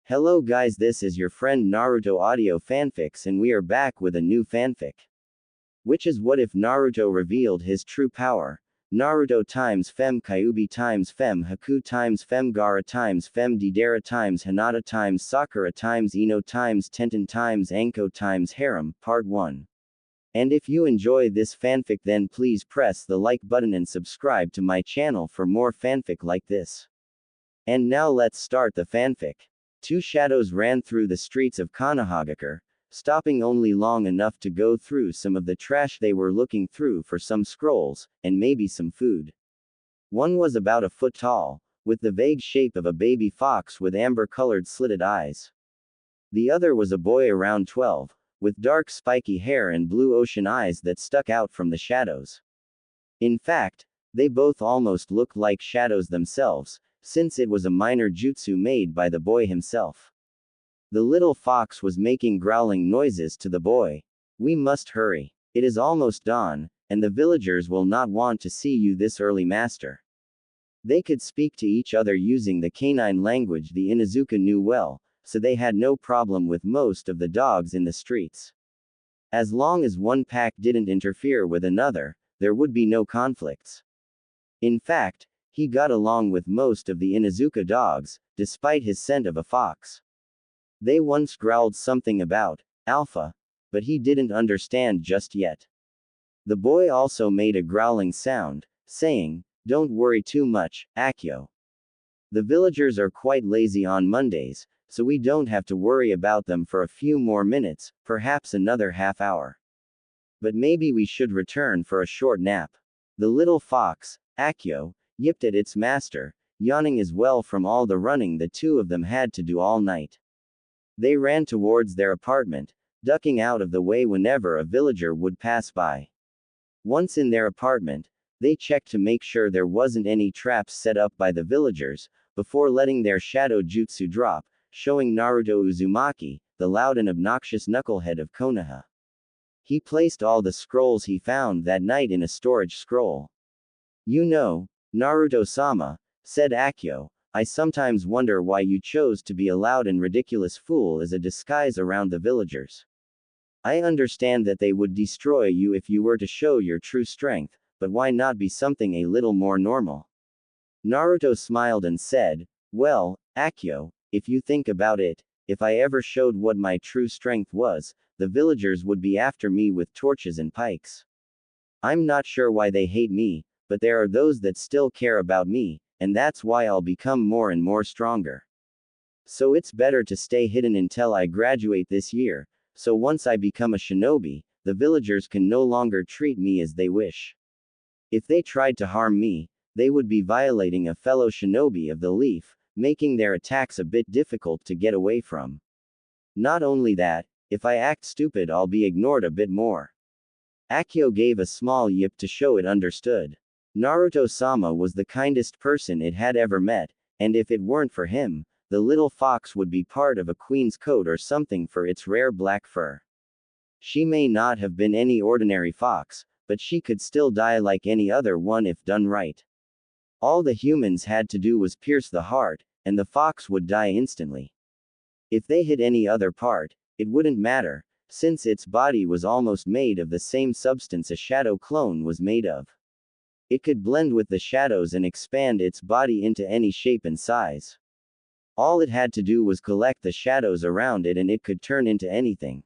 Hello guys, this is your friend Naruto Audio Fanfics and we are back with a new fanfic. Which is what if Naruto revealed his true power? Naruto times Fem Kyuubi times Fem Haku times Fem Gaara times Fem Deidara times Hinata times Sakura times Ino times Tenten times Anko times Harem, Part 1. And if you enjoy this fanfic then please press the like button and subscribe to my channel for more fanfic like this. And now let's start the fanfic. Two shadows ran through the streets of Konohagakure, stopping only long enough to go through some of the trash they were looking through for some scrolls, and maybe some food. One was about a foot tall, with the vague shape of a baby fox with amber-colored slitted eyes. The other was a boy around 12, with dark spiky hair and blue ocean eyes that stuck out from the shadows. In fact, they both almost looked like shadows themselves, since it was a minor jutsu made by the boy himself. The little fox was making growling noises to the boy. "We must hurry. It is almost dawn, and the villagers will not want to see you this early, master." They could speak to each other using the canine language the Inuzuka knew well, so they had no problem with most of the dogs in the streets. As long as one pack didn't interfere with another, there would be no conflicts. In fact, he got along with most of the Inuzuka dogs, despite his scent of a fox. They once growled something about alpha, but he didn't understand just yet. The boy also made a growling sound, saying, "Don't worry too much, Akio. The villagers are quite lazy on Mondays, so we don't have to worry about them for a few more minutes, perhaps another half hour. But maybe we should return for a short nap." The little fox, Akio, yipped at its master, yawning as well from all the running the two of them had to do all night. They ran towards their apartment, ducking out of the way whenever a villager would pass by. Once in their apartment, they checked to make sure there wasn't any traps set up by the villagers, before letting their shadow jutsu drop, showing Naruto Uzumaki, the loud and obnoxious knucklehead of Konoha. He placed all the scrolls he found that night in a storage scroll. "You know, Naruto-sama," said Akio, "I sometimes wonder why you chose to be a loud and ridiculous fool as a disguise around the villagers. I understand that they would destroy you if you were to show your true strength, but why not be something a little more normal?" Naruto smiled and said, "Well, Akio, if you think about it, if I ever showed what my true strength was, the villagers would be after me with torches and pikes. I'm not sure why they hate me, but there are those that still care about me, and that's why I'll become more and more stronger. So it's better to stay hidden until I graduate this year, so once I become a shinobi, the villagers can no longer treat me as they wish. If they tried to harm me, they would be violating a fellow shinobi of the leaf, making their attacks a bit difficult to get away from. Not only that, if I act stupid I'll be ignored a bit more." Akio gave a small yip to show it understood. Naruto-sama was the kindest person it had ever met, and if it weren't for him, the little fox would be part of a queen's coat or something for its rare black fur. She may not have been any ordinary fox, but she could still die like any other one if done right. All the humans had to do was pierce the heart, and the fox would die instantly. If they hit any other part, it wouldn't matter, since its body was almost made of the same substance a shadow clone was made of. It could blend with the shadows and expand its body into any shape and size. All it had to do was collect the shadows around it and it could turn into anything.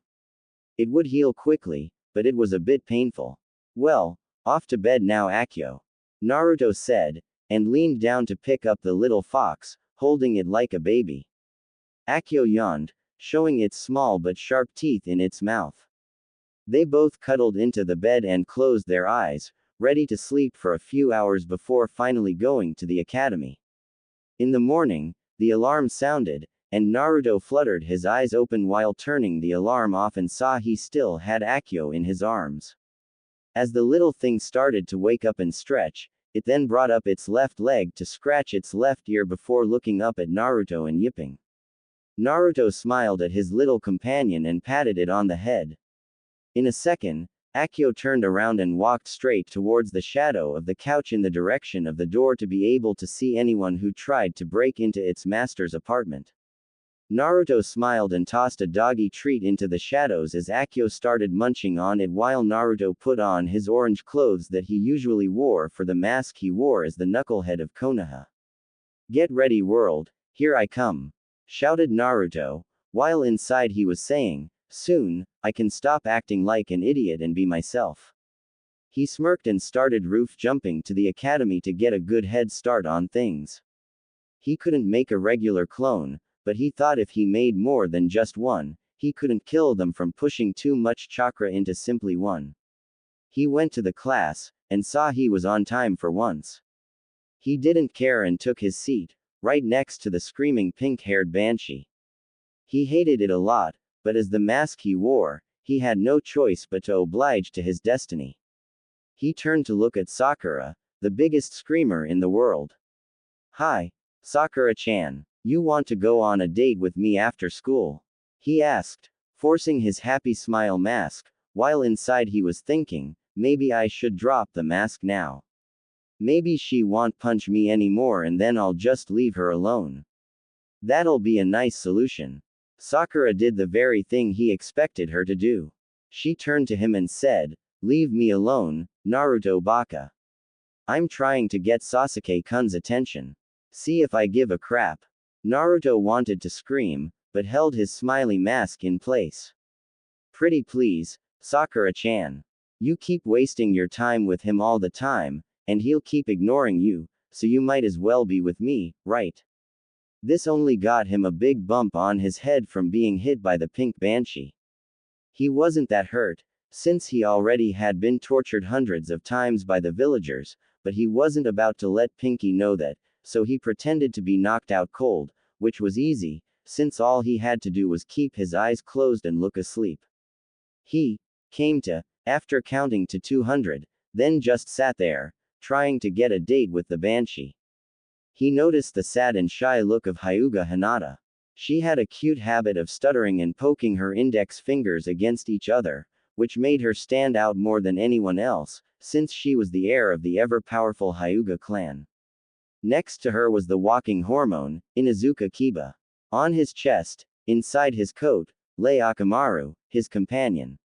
It would heal quickly, but it was a bit painful. "Well, off to bed now, Akio," Naruto said, and leaned down to pick up the little fox, holding it like a baby. Akio yawned, showing its small but sharp teeth in its mouth. They both cuddled into the bed and closed their eyes, ready to sleep for a few hours before finally going to the academy. In the morning, the alarm sounded, and Naruto fluttered his eyes open while turning the alarm off and saw he still had Akio in his arms. As the little thing started to wake up and stretch, it then brought up its left leg to scratch its left ear before looking up at Naruto and yipping. Naruto smiled at his little companion and patted it on the head. In a second, Akio turned around and walked straight towards the shadow of the couch in the direction of the door to be able to see anyone who tried to break into its master's apartment. Naruto smiled and tossed a doggy treat into the shadows as Akio started munching on it while Naruto put on his orange clothes that he usually wore for the mask he wore as the knucklehead of Konoha. "Get ready, world, here I come," shouted Naruto, while inside he was saying, "Soon, I can stop acting like an idiot and be myself." He smirked and started roof jumping to the academy to get a good head start on things. He couldn't make a regular clone, but he thought if he made more than just one, he couldn't kill them from pushing too much chakra into simply one. He went to the class, and saw he was on time for once. He didn't care and took his seat, right next to the screaming pink-haired banshee. He hated it a lot, but as the mask he wore, he had no choice but to oblige to his destiny. He turned to look at Sakura, the biggest screamer in the world. "Hi, Sakura-chan. You want to go on a date with me after school?" he asked, forcing his happy smile mask, while inside he was thinking, maybe I should drop the mask now. Maybe she won't punch me anymore and then I'll just leave her alone. That'll be a nice solution. Sakura did the very thing he expected her to do. She turned to him and said, "Leave me alone, Naruto baka. I'm trying to get Sasuke-kun's attention. See if I give a crap." Naruto wanted to scream, but held his smiley mask in place. "Pretty please, Sakura-chan. You keep wasting your time with him all the time, and he'll keep ignoring you, so you might as well be with me, right?" This only got him a big bump on his head from being hit by the pink banshee. He wasn't that hurt, since he already had been tortured hundreds of times by the villagers, but he wasn't about to let Pinky know that, so he pretended to be knocked out cold, which was easy, since all he had to do was keep his eyes closed and look asleep. He came to, after counting to 200, then just sat there, trying to get a date with the banshee. He noticed the sad and shy look of Hyuga Hinata. She had a cute habit of stuttering and poking her index fingers against each other, which made her stand out more than anyone else, since she was the heir of the ever-powerful Hyuga clan. Next to her was the walking hormone, Inuzuka Kiba. On his chest, inside his coat, lay Akamaru, his companion.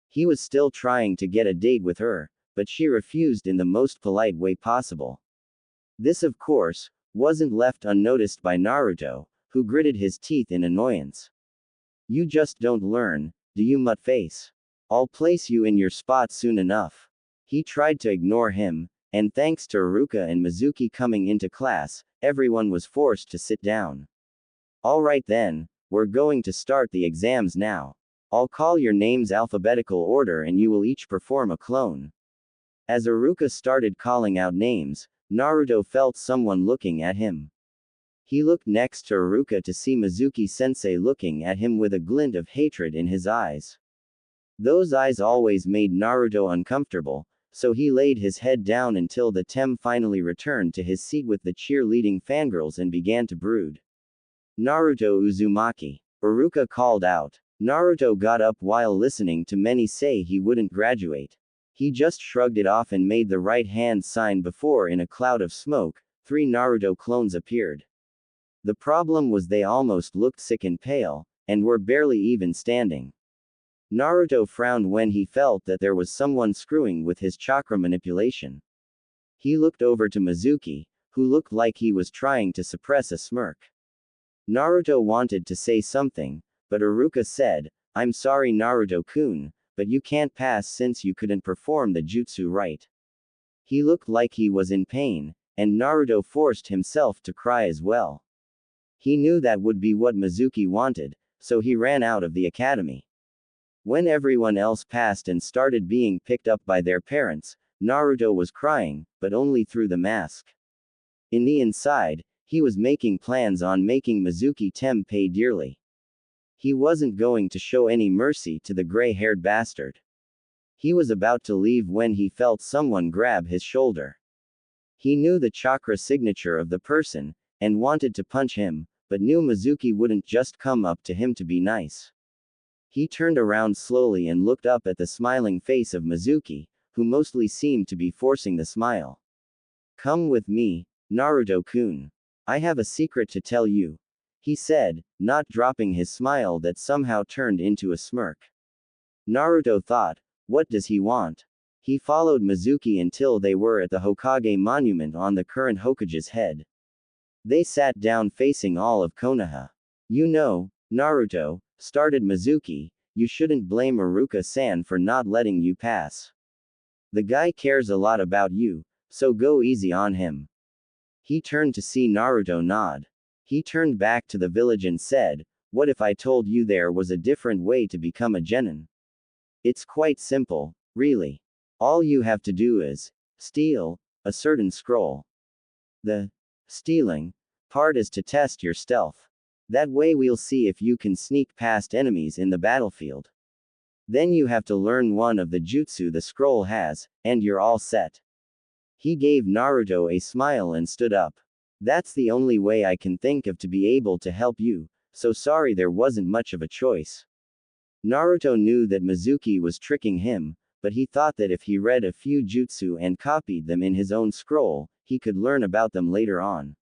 He was still trying to get a date with her, but she refused in the most polite way possible. This, of course, wasn't left unnoticed by Naruto, who gritted his teeth in annoyance. "You just don't learn, do you, Mudface? I'll place you in your spot soon enough." He tried to ignore him, and thanks to Iruka and Mizuki coming into class, everyone was forced to sit down. "Alright then, we're going to start the exams now. I'll call your names alphabetical order and you will each perform a clone." As Iruka started calling out names, Naruto felt someone looking at him. He looked next to Iruka to see Mizuki-sensei looking at him with a glint of hatred in his eyes. Those eyes always made Naruto uncomfortable, so he laid his head down until the Tem finally returned to his seat with the cheerleading fangirls and began to brood. "Naruto Uzumaki," Iruka called out. Naruto got up while listening to many say he wouldn't graduate. He just shrugged it off and made the right hand sign before in a cloud of smoke, 3 Naruto clones appeared. The problem was they almost looked sick and pale, and were barely even standing. Naruto frowned when he felt that there was someone screwing with his chakra manipulation. He looked over to Mizuki, who looked like he was trying to suppress a smirk. Naruto wanted to say something, but Iruka said, "I'm sorry Naruto-kun, but you can't pass since you couldn't perform the jutsu right." He looked like he was in pain, and Naruto forced himself to cry as well. He knew that would be what Mizuki wanted, so he ran out of the academy. When everyone else passed and started being picked up by their parents, Naruto was crying, but only through the mask. In the inside, he was making plans on making Mizuki-tem pay dearly. He wasn't going to show any mercy to the gray-haired bastard. He was about to leave when he felt someone grab his shoulder. He knew the chakra signature of the person, and wanted to punch him, but knew Mizuki wouldn't just come up to him to be nice. He turned around slowly and looked up at the smiling face of Mizuki, who mostly seemed to be forcing the smile. "Come with me, Naruto-kun. I have a secret to tell you." he said, not dropping his smile that somehow turned into a smirk. Naruto thought, what does he want? He followed Mizuki until they were at the Hokage monument on the current Hokage's head. They sat down facing all of Konoha. You know, Naruto, started Mizuki, you shouldn't blame Iruka-san for not letting you pass. The guy cares a lot about you, so go easy on him. He turned to see Naruto nod. He turned back to the village and said, what if I told you there was a different way to become a genin? It's quite simple, really. All you have to do is steal a certain scroll. The stealing part is to test your stealth. That way we'll see if you can sneak past enemies in the battlefield. Then you have to learn one of the jutsu the scroll has, and you're all set. He gave Naruto a smile and stood up. That's the only way I can think of to be able to help you, so sorry there wasn't much of a choice. Naruto knew that Mizuki was tricking him, but he thought that if he read a few jutsu and copied them in his own scroll, he could learn about them later on.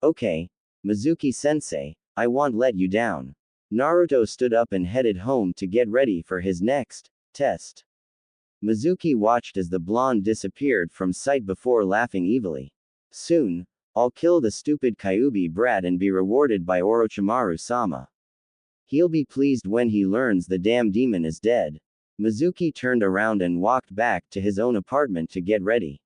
Okay, Mizuki-sensei, I won't let you down. Naruto stood up and headed home to get ready for his next test. Mizuki watched as the blonde disappeared from sight before laughing evilly. Soon, I'll kill the stupid Kyuubi brat and be rewarded by Orochimaru-sama. He'll be pleased when he learns the damn demon is dead. Mizuki turned around and walked back to his own apartment to get ready.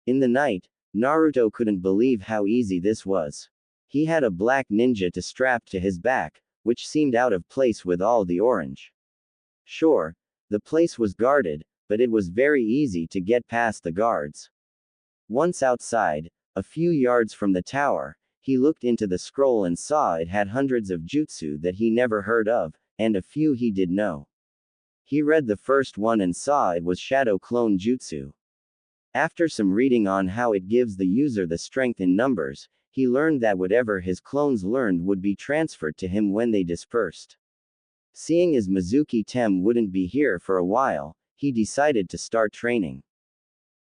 In the night, Naruto couldn't believe how easy this was. He had a black ninja to strap to his back, which seemed out of place with all the orange. Sure, the place was guarded, but it was very easy to get past the guards. Once outside, a few yards from the tower, he looked into the scroll and saw it had hundreds of jutsu that he never heard of, and a few he did know. He read the first one and saw it was Shadow Clone Jutsu. After some reading on how it gives the user the strength in numbers, he learned that whatever his clones learned would be transferred to him when they dispersed. Seeing as Mizuki-tem wouldn't be here for a while, he decided to start training.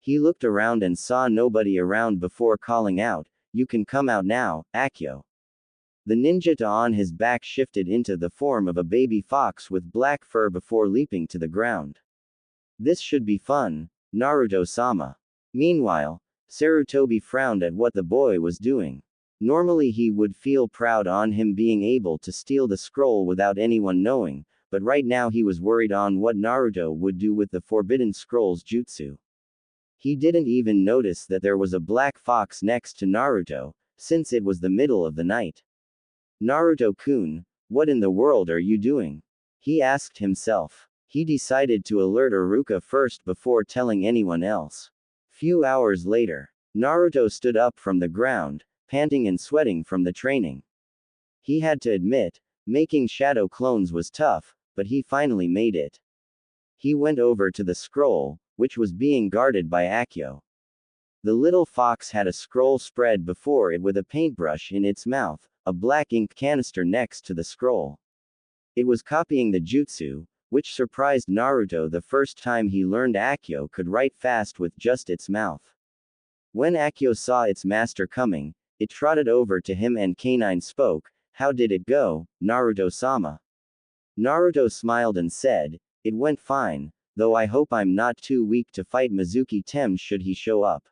He looked around and saw nobody around before calling out, "You can come out now, Akio." The ninja on his back shifted into the form of a baby fox with black fur before leaping to the ground. This should be fun, Naruto-sama. Meanwhile, Sarutobi frowned at what the boy was doing. Normally he would feel proud on him being able to steal the scroll without anyone knowing, but right now he was worried on what Naruto would do with the Forbidden Scroll's jutsu. He didn't even notice that there was a black fox next to Naruto, since it was the middle of the night. Naruto-kun, what in the world are you doing? He asked himself. He decided to alert Iruka first before telling anyone else. Few hours later, Naruto stood up from the ground, panting and sweating from the training. He had to admit, making shadow clones was tough, but he finally made it. He went over to the scroll, which was being guarded by Akio. The little fox had a scroll spread before it with a paintbrush in its mouth, a black ink canister next to the scroll. It was copying the jutsu, which surprised Naruto the first time he learned Akio could write fast with just its mouth. When Akio saw its master coming, it trotted over to him and canine spoke, "How did it go, Naruto-sama?" Naruto smiled and said, "It went fine, though I hope I'm not too weak to fight Mizuki-tem should he show up."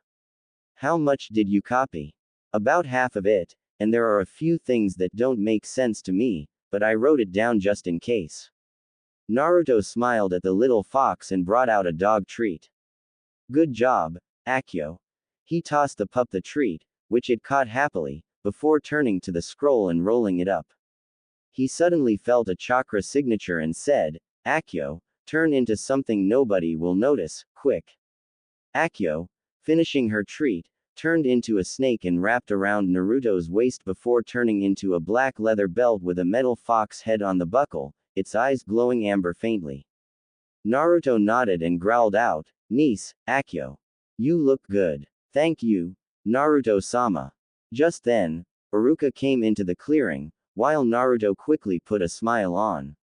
"How much did you copy?" "About half of it, and there are a few things that don't make sense to me, but I wrote it down just in case." Naruto smiled at the little fox and brought out a dog treat. "Good job, Akio." He tossed the pup the treat, which it caught happily, before turning to the scroll and rolling it up. He suddenly felt a chakra signature and said, "Akio, turn into something nobody will notice, quick." Akio, finishing her treat, turned into a snake and wrapped around Naruto's waist before turning into a black leather belt with a metal fox head on the buckle, its eyes glowing amber faintly. Naruto nodded and growled out, "Niece, Akio. You look good." "Thank you, Naruto-sama." Just then, Iruka came into the clearing, while Naruto quickly put a smile on.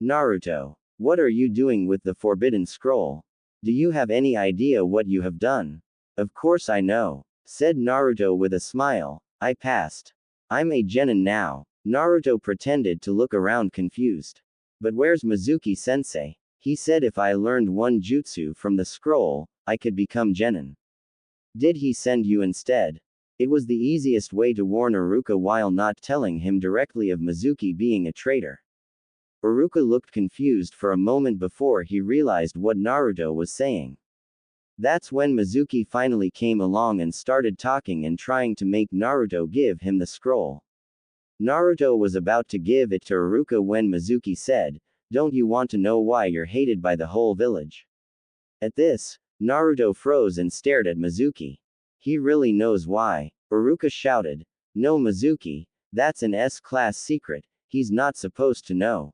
"Naruto, what are you doing with the Forbidden Scroll? Do you have any idea what you have done?" "Of course I know," said Naruto with a smile, "I passed. I'm a genin now, Naruto pretended to look around confused. But where's Mizuki-sensei? He said if I learned one jutsu from the scroll, I could become genin. Did he send you instead? It was the easiest way to warn Iruka while not telling him directly of Mizuki being a traitor. Iruka looked confused for a moment before he realized what Naruto was saying. That's when Mizuki finally came along and started talking and trying to make Naruto give him the scroll. Naruto was about to give it to Iruka when Mizuki said, "Don't you want to know why you're hated by the whole village?" At this, Naruto froze and stared at Mizuki. He really knows why. Iruka shouted, "No, Mizuki, that's an S-class secret, he's not supposed to know."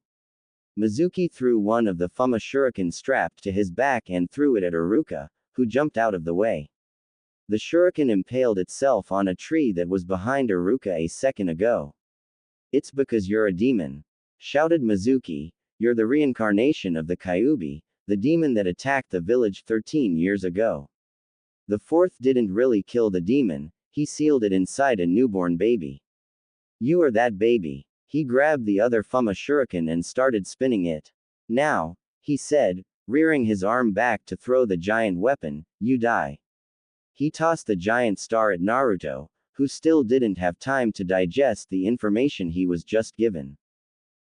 Mizuki threw one of the Fuma shuriken strapped to his back and threw it at Iruka, who jumped out of the way. The shuriken impaled itself on a tree that was behind Iruka a second ago. "It's because you're a demon," shouted Mizuki. "You're the reincarnation of the Kyuubi, the demon that attacked the village 13 years ago. The fourth didn't really kill the demon, he sealed it inside a newborn baby. You are that baby." He grabbed the other Fuma shuriken and started spinning it. "Now," he said, rearing his arm back to throw the giant weapon, "you die." He tossed the giant star at Naruto, who still didn't have time to digest the information he was just given.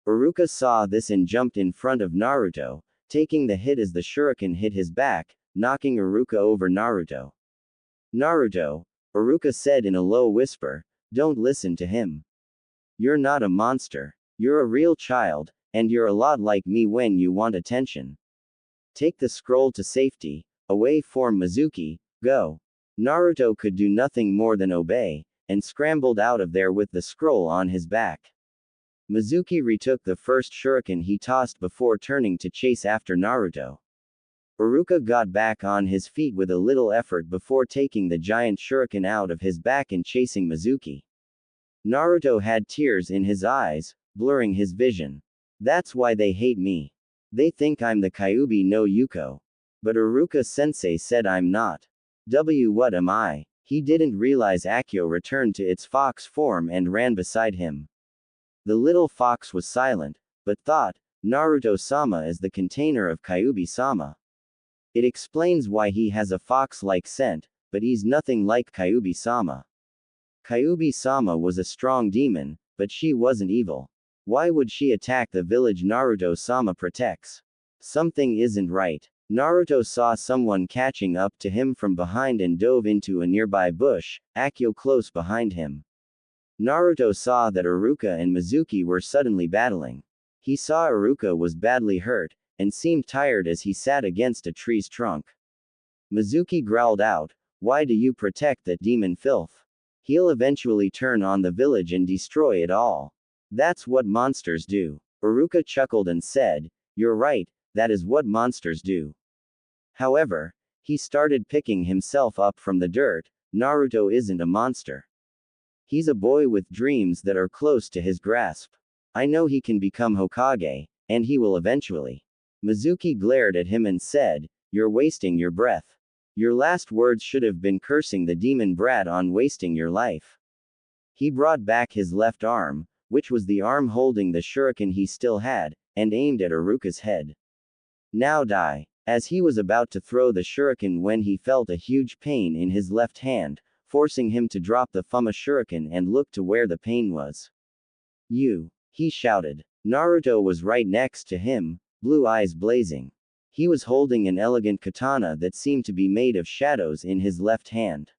Iruka saw this and jumped in front of Naruto, taking the hit as the shuriken hit his back, knocking Iruka over Naruto. "Naruto," Iruka said in a low whisper, "don't listen to him. You're not a monster. You're a real child, and you're a lot like me when you want attention. Take the scroll to safety, away from Mizuki, go." Naruto could do nothing more than obey, and scrambled out of there with the scroll on his back. Mizuki retook the first shuriken he tossed before turning to chase after Naruto. Iruka got back on his feet with a little effort before taking the giant shuriken out of his back and chasing Mizuki. Naruto had tears in his eyes, blurring his vision. "That's why they hate me. They think I'm the Kyuubi no Yuko. But Iruka-sensei said I'm not. What am I?" He didn't realize Akio returned to its fox form and ran beside him. The little fox was silent, but thought, Naruto-sama is the container of Kyuubi-sama. It explains why he has a fox-like scent, but he's nothing like Kyuubi-sama. Kyuubi-sama was a strong demon, but she wasn't evil. Why would she attack the village Naruto-sama protects? Something isn't right. Naruto saw someone catching up to him from behind and dove into a nearby bush, Akio close behind him. Naruto saw that Iruka and Mizuki were suddenly battling. He saw Iruka was badly hurt, and seemed tired as he sat against a tree's trunk. Mizuki growled out, "Why do you protect that demon filth? He'll eventually turn on the village and destroy it all. That's what monsters do." Iruka chuckled and said, "You're right, that is what monsters do." However, he started picking himself up from the dirt. Naruto isn't a monster. He's a boy with dreams that are close to his grasp. I know he can become Hokage, and he will eventually. Mizuki glared at him and said, "You're wasting your breath. Your last words should have been cursing the demon brat on wasting your life." He brought back his left arm, which was the arm holding the shuriken he still had, and aimed at Iruka's head. "Now die." As he was about to throw the shuriken when he felt a huge pain in his left hand, forcing him to drop the Fuma shuriken and look to where the pain was. "You!" he shouted. Naruto was right next to him, blue eyes blazing. He was holding an elegant katana that seemed to be made of shadows in his left hand.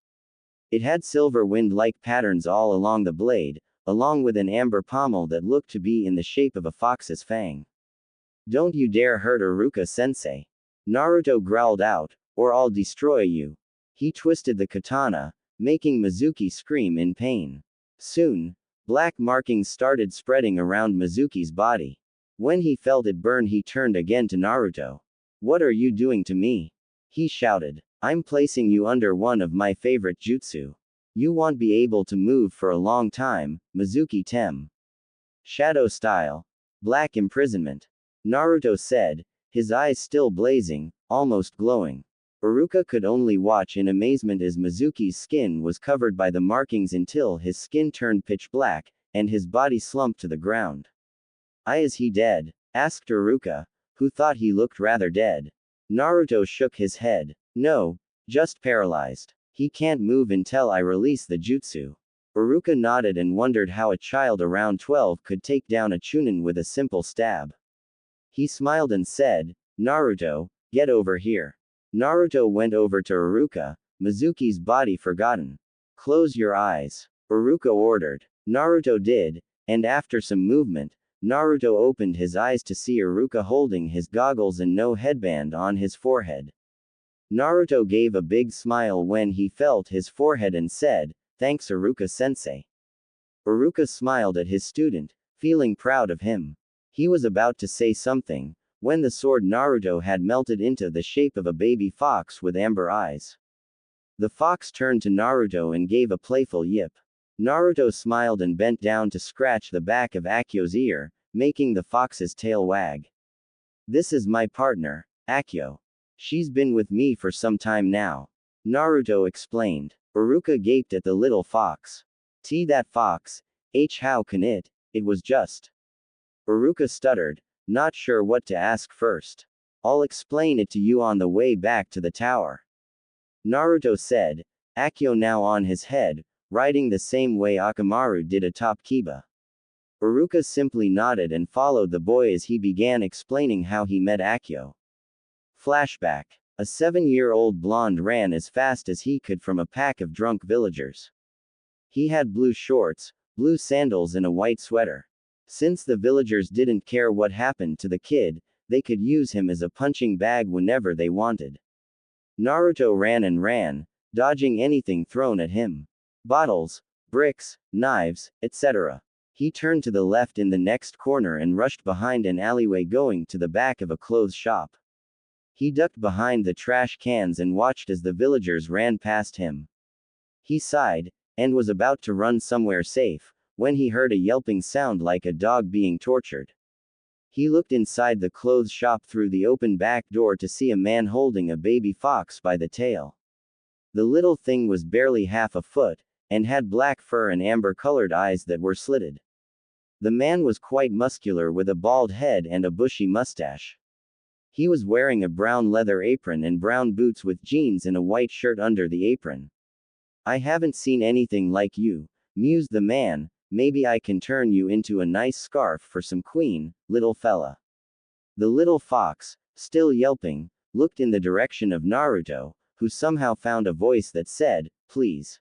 It had silver wind-like patterns all along the blade, along with an amber pommel that looked to be in the shape of a fox's fang. "Don't you dare hurt Iruka-sensei!" Naruto growled out, "or I'll destroy you." He twisted the katana, making Mizuki scream in pain. Soon, black markings started spreading around Mizuki's body. When he felt it burn, he turned again to Naruto. "What are you doing to me?" he shouted. "I'm placing you under one of my favorite jutsu. You won't be able to move for a long time, Mizuki Tem." "Shadow style. Black imprisonment," Naruto said, his eyes still blazing, almost glowing. Iruka could only watch in amazement as Mizuki's skin was covered by the markings until his skin turned pitch black, and his body slumped to the ground. Is he dead? Asked Iruka, who thought he looked rather dead. Naruto shook his head. No, just paralyzed. He can't move until I release the jutsu. Iruka nodded and wondered how a child around 12 could take down a chunin with a simple stab. He smiled and said, Naruto, get over here. Naruto went over to Iruka, Mizuki's body forgotten. Close your eyes. Iruka ordered. Naruto did, and after some movement, Naruto opened his eyes to see Iruka holding his goggles and no headband on his forehead. Naruto gave a big smile when he felt his forehead and said, Thanks Iruka-sensei. Iruka smiled at his student, feeling proud of him. He was about to say something, when the sword Naruto had melted into the shape of a baby fox with amber eyes. The fox turned to Naruto and gave a playful yip. Naruto smiled and bent down to scratch the back of Akio's ear, making the fox's tail wag. This is my partner, Akio. She's been with me for some time now. Naruto explained. Iruka gaped at the little fox. That fox, how can it was just. Iruka stuttered, not sure what to ask first. I'll explain it to you on the way back to the tower. Naruto said, Akio now on his head, riding the same way Akamaru did atop Kiba. Iruka simply nodded and followed the boy as he began explaining how he met Akio. Flashback. A 7-year-old blonde ran as fast as he could from a pack of drunk villagers. He had blue shorts, blue sandals and a white sweater. Since the villagers didn't care what happened to the kid, they could use him as a punching bag whenever they wanted. Naruto ran and ran, dodging anything thrown at him. Bottles, bricks, knives, etc. He turned to the left in the next corner and rushed behind an alleyway going to the back of a clothes shop. He ducked behind the trash cans and watched as the villagers ran past him. He sighed, and was about to run somewhere safe, when he heard a yelping sound like a dog being tortured. He looked inside the clothes shop through the open back door to see a man holding a baby fox by the tail. The little thing was barely half a foot, and had black fur and amber-colored eyes that were slitted. The man was quite muscular with a bald head and a bushy mustache. He was wearing a brown leather apron and brown boots with jeans and a white shirt under the apron. I haven't seen anything like you, mused the man. Maybe I can turn you into a nice scarf for some queen, little fella. The little fox, still yelping, looked in the direction of Naruto, who somehow found a voice that said, Please.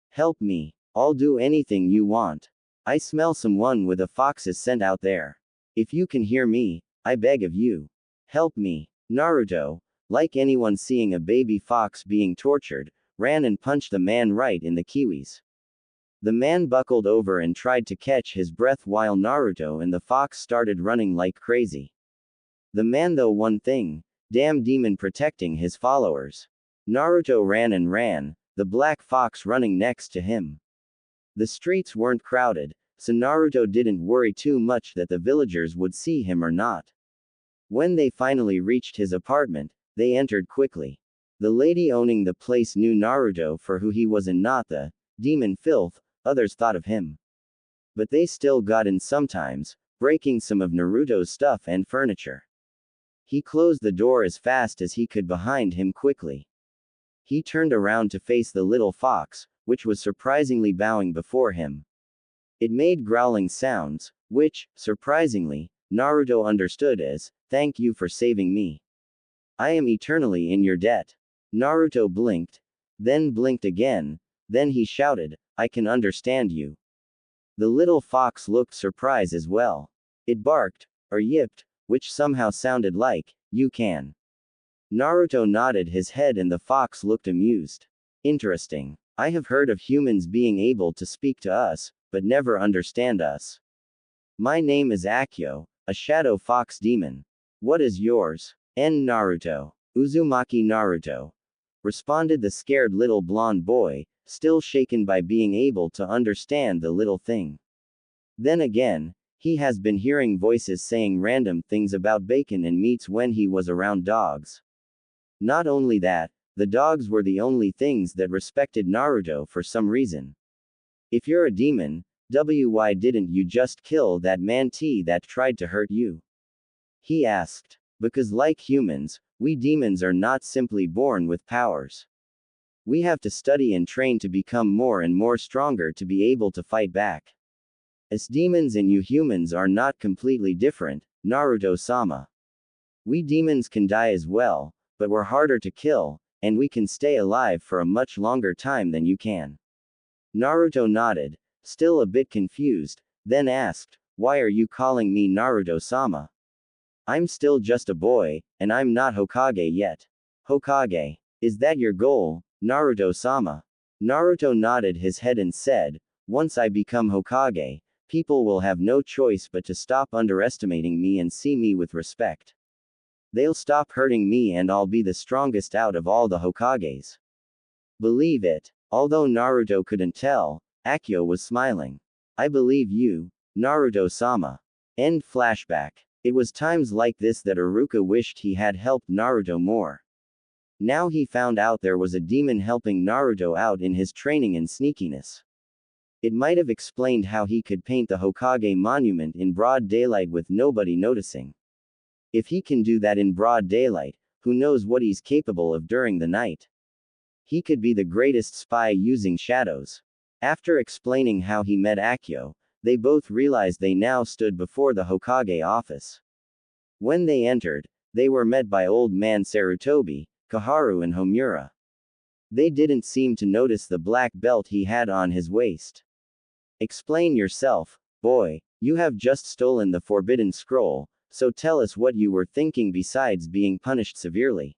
Help me. I'll do anything you want. I smell someone with a fox's scent out there. If you can hear me, I beg of you. Help me. Naruto, like anyone seeing a baby fox being tortured, ran and punched the man right in the kiwis. The man buckled over and tried to catch his breath while Naruto and the fox started running like crazy. The man though one thing, damn demon protecting his followers. Naruto ran and ran, the black fox running next to him. The streets weren't crowded, so Naruto didn't worry too much that the villagers would see him or not. When they finally reached his apartment, they entered quickly. The lady owning the place knew Naruto for who he was and not the demon filth others thought of him. But they still got in sometimes, breaking some of Naruto's stuff and furniture. He closed the door as fast as he could behind him quickly. He turned around to face the little fox, which was surprisingly bowing before him. It made growling sounds, which, surprisingly, Naruto understood as, Thank you for saving me. I am eternally in your debt. Naruto blinked, then blinked again, then he shouted, I can understand you. The little fox looked surprised as well. It barked, or yipped, which somehow sounded like, you can. Naruto nodded his head and the fox looked amused. Interesting. I have heard of humans being able to speak to us, but never understand us. My name is Akio, a shadow fox demon. What is yours? Naruto. Uzumaki Naruto. Responded the scared little blonde boy, still shaken by being able to understand the little thing. Then again, he has been hearing voices saying random things about bacon and meats when he was around dogs. Not only that, the dogs were the only things that respected Naruto for some reason. If you're a demon, Why didn't you just kill that man-T that tried to hurt you? He asked. Because like humans, we demons are not simply born with powers. We have to study and train to become more and more stronger to be able to fight back. As demons and you humans are not completely different, Naruto-sama. We demons can die as well, but we're harder to kill, and we can stay alive for a much longer time than you can. Naruto nodded, still a bit confused, then asked, why are you calling me Naruto-sama? I'm still just a boy, and I'm not Hokage yet. Hokage. Is that your goal, Naruto-sama? Naruto nodded his head and said, once I become Hokage, people will have no choice but to stop underestimating me and see me with respect. They'll stop hurting me and I'll be the strongest out of all the Hokages. Believe it. Although Naruto couldn't tell, Akio was smiling. I believe you, Naruto-sama. End flashback. It was times like this that Iruka wished he had helped Naruto more. Now he found out there was a demon helping Naruto out in his training and sneakiness. It might have explained how he could paint the Hokage monument in broad daylight with nobody noticing. If he can do that in broad daylight, who knows what he's capable of during the night? He could be the greatest spy using shadows. After explaining how he met Akio, they both realized they now stood before the Hokage office. When they entered, they were met by Old Man Sarutobi, Kaharu and Homura. They didn't seem to notice the black belt he had on his waist. Explain yourself, boy, you have just stolen the forbidden scroll, so tell us what you were thinking besides being punished severely.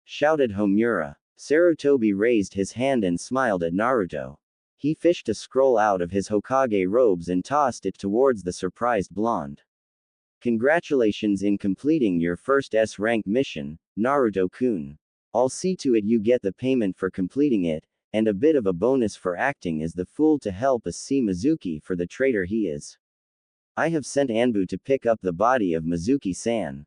Shouted Homura. Sarutobi raised his hand and smiled at Naruto. He fished a scroll out of his Hokage robes and tossed it towards the surprised blonde. Congratulations in completing your first S-rank mission, Naruto-kun. I'll see to it you get the payment for completing it, and a bit of a bonus for acting as the fool to help us see Mizuki for the traitor he is. I have sent Anbu to pick up the body of Mizuki-san.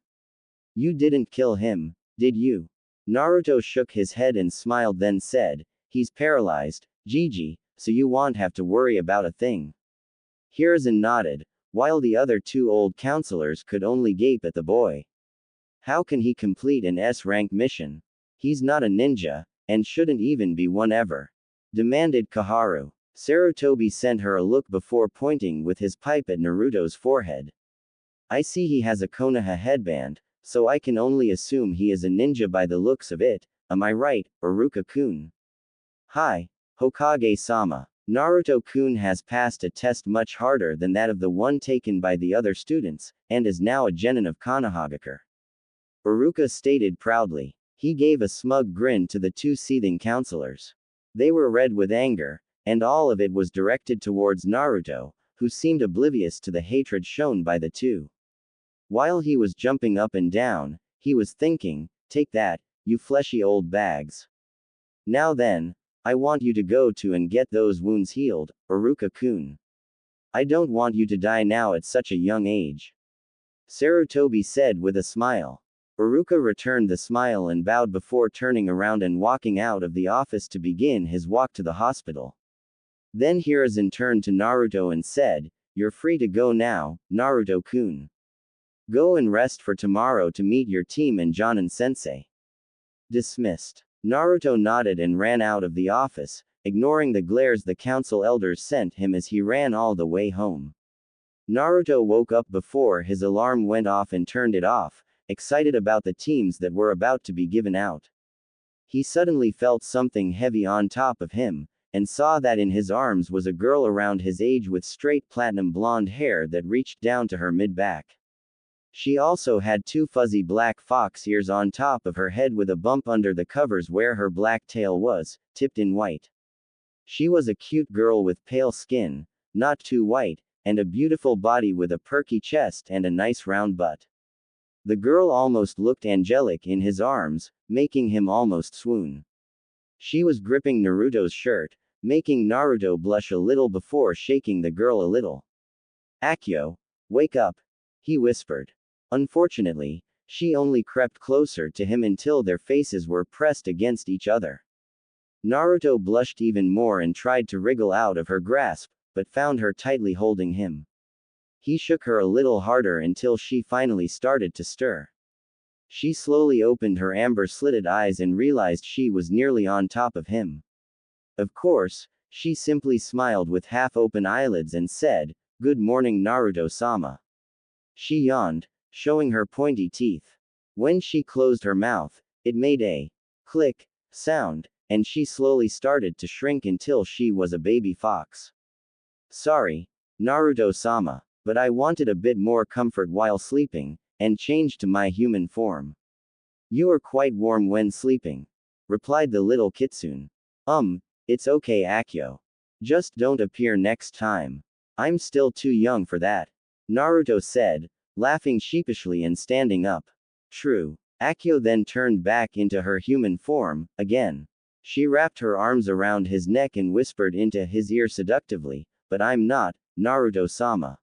You didn't kill him, did you? Naruto shook his head and smiled then said, he's paralyzed, Gigi, so you won't have to worry about a thing. Hiruzen nodded, while the other two old counselors could only gape at the boy. How can he complete an S-rank mission? He's not a ninja, and shouldn't even be one ever. Demanded Kaharu. Sarutobi sent her a look before pointing with his pipe at Naruto's forehead. I see he has a Konoha headband, so I can only assume he is a ninja by the looks of it, am I right, Iruka-kun? Hi, Hokage-sama. Naruto-kun has passed a test much harder than that of the one taken by the other students, and is now a genin of Konohagakure. Iruka stated proudly. He gave a smug grin to the two seething counselors. They were red with anger, and all of it was directed towards Naruto, who seemed oblivious to the hatred shown by the two. While he was jumping up and down, he was thinking, take that, you fleshy old bags. Now then, I want you to go to and get those wounds healed, Iruka-kun. I don't want you to die now at such a young age. Sarutobi said with a smile. Iruka returned the smile and bowed before turning around and walking out of the office to begin his walk to the hospital. Then Hiruzen turned to Naruto and said, you're free to go now, Naruto-kun. Go and rest for tomorrow to meet your team and Jonin-sensei. Dismissed. Naruto nodded and ran out of the office, ignoring the glares the council elders sent him as he ran all the way home. Naruto woke up before his alarm went off and turned it off, excited about the teams that were about to be given out. He suddenly felt something heavy on top of him, and saw that in his arms was a girl around his age with straight platinum blonde hair that reached down to her mid-back. She also had two fuzzy black fox ears on top of her head with a bump under the covers where her black tail was, tipped in white. She was a cute girl with pale skin, not too white, and a beautiful body with a perky chest and a nice round butt. The girl almost looked angelic in his arms, making him almost swoon. She was gripping Naruto's shirt, making Naruto blush a little before shaking the girl a little. Akio, wake up, he whispered. Unfortunately, she only crept closer to him until their faces were pressed against each other. Naruto blushed even more and tried to wriggle out of her grasp, but found her tightly holding him. He shook her a little harder until she finally started to stir. She slowly opened her amber-slitted eyes and realized she was nearly on top of him. Of course, she simply smiled with half-open eyelids and said, "Good morning, Naruto-sama." She yawned, showing her pointy teeth. When she closed her mouth, it made a click sound, and she slowly started to shrink until she was a baby fox. "Sorry, Naruto-sama, but I wanted a bit more comfort while sleeping, and changed to my human form." "You are quite warm when sleeping," replied the little kitsune. It's okay, Akio. Just don't appear next time. I'm still too young for that," Naruto said, laughing sheepishly and standing up. "True." Akio then turned back into her human form, again. She wrapped her arms around his neck and whispered into his ear seductively, "But I'm not, Naruto-sama.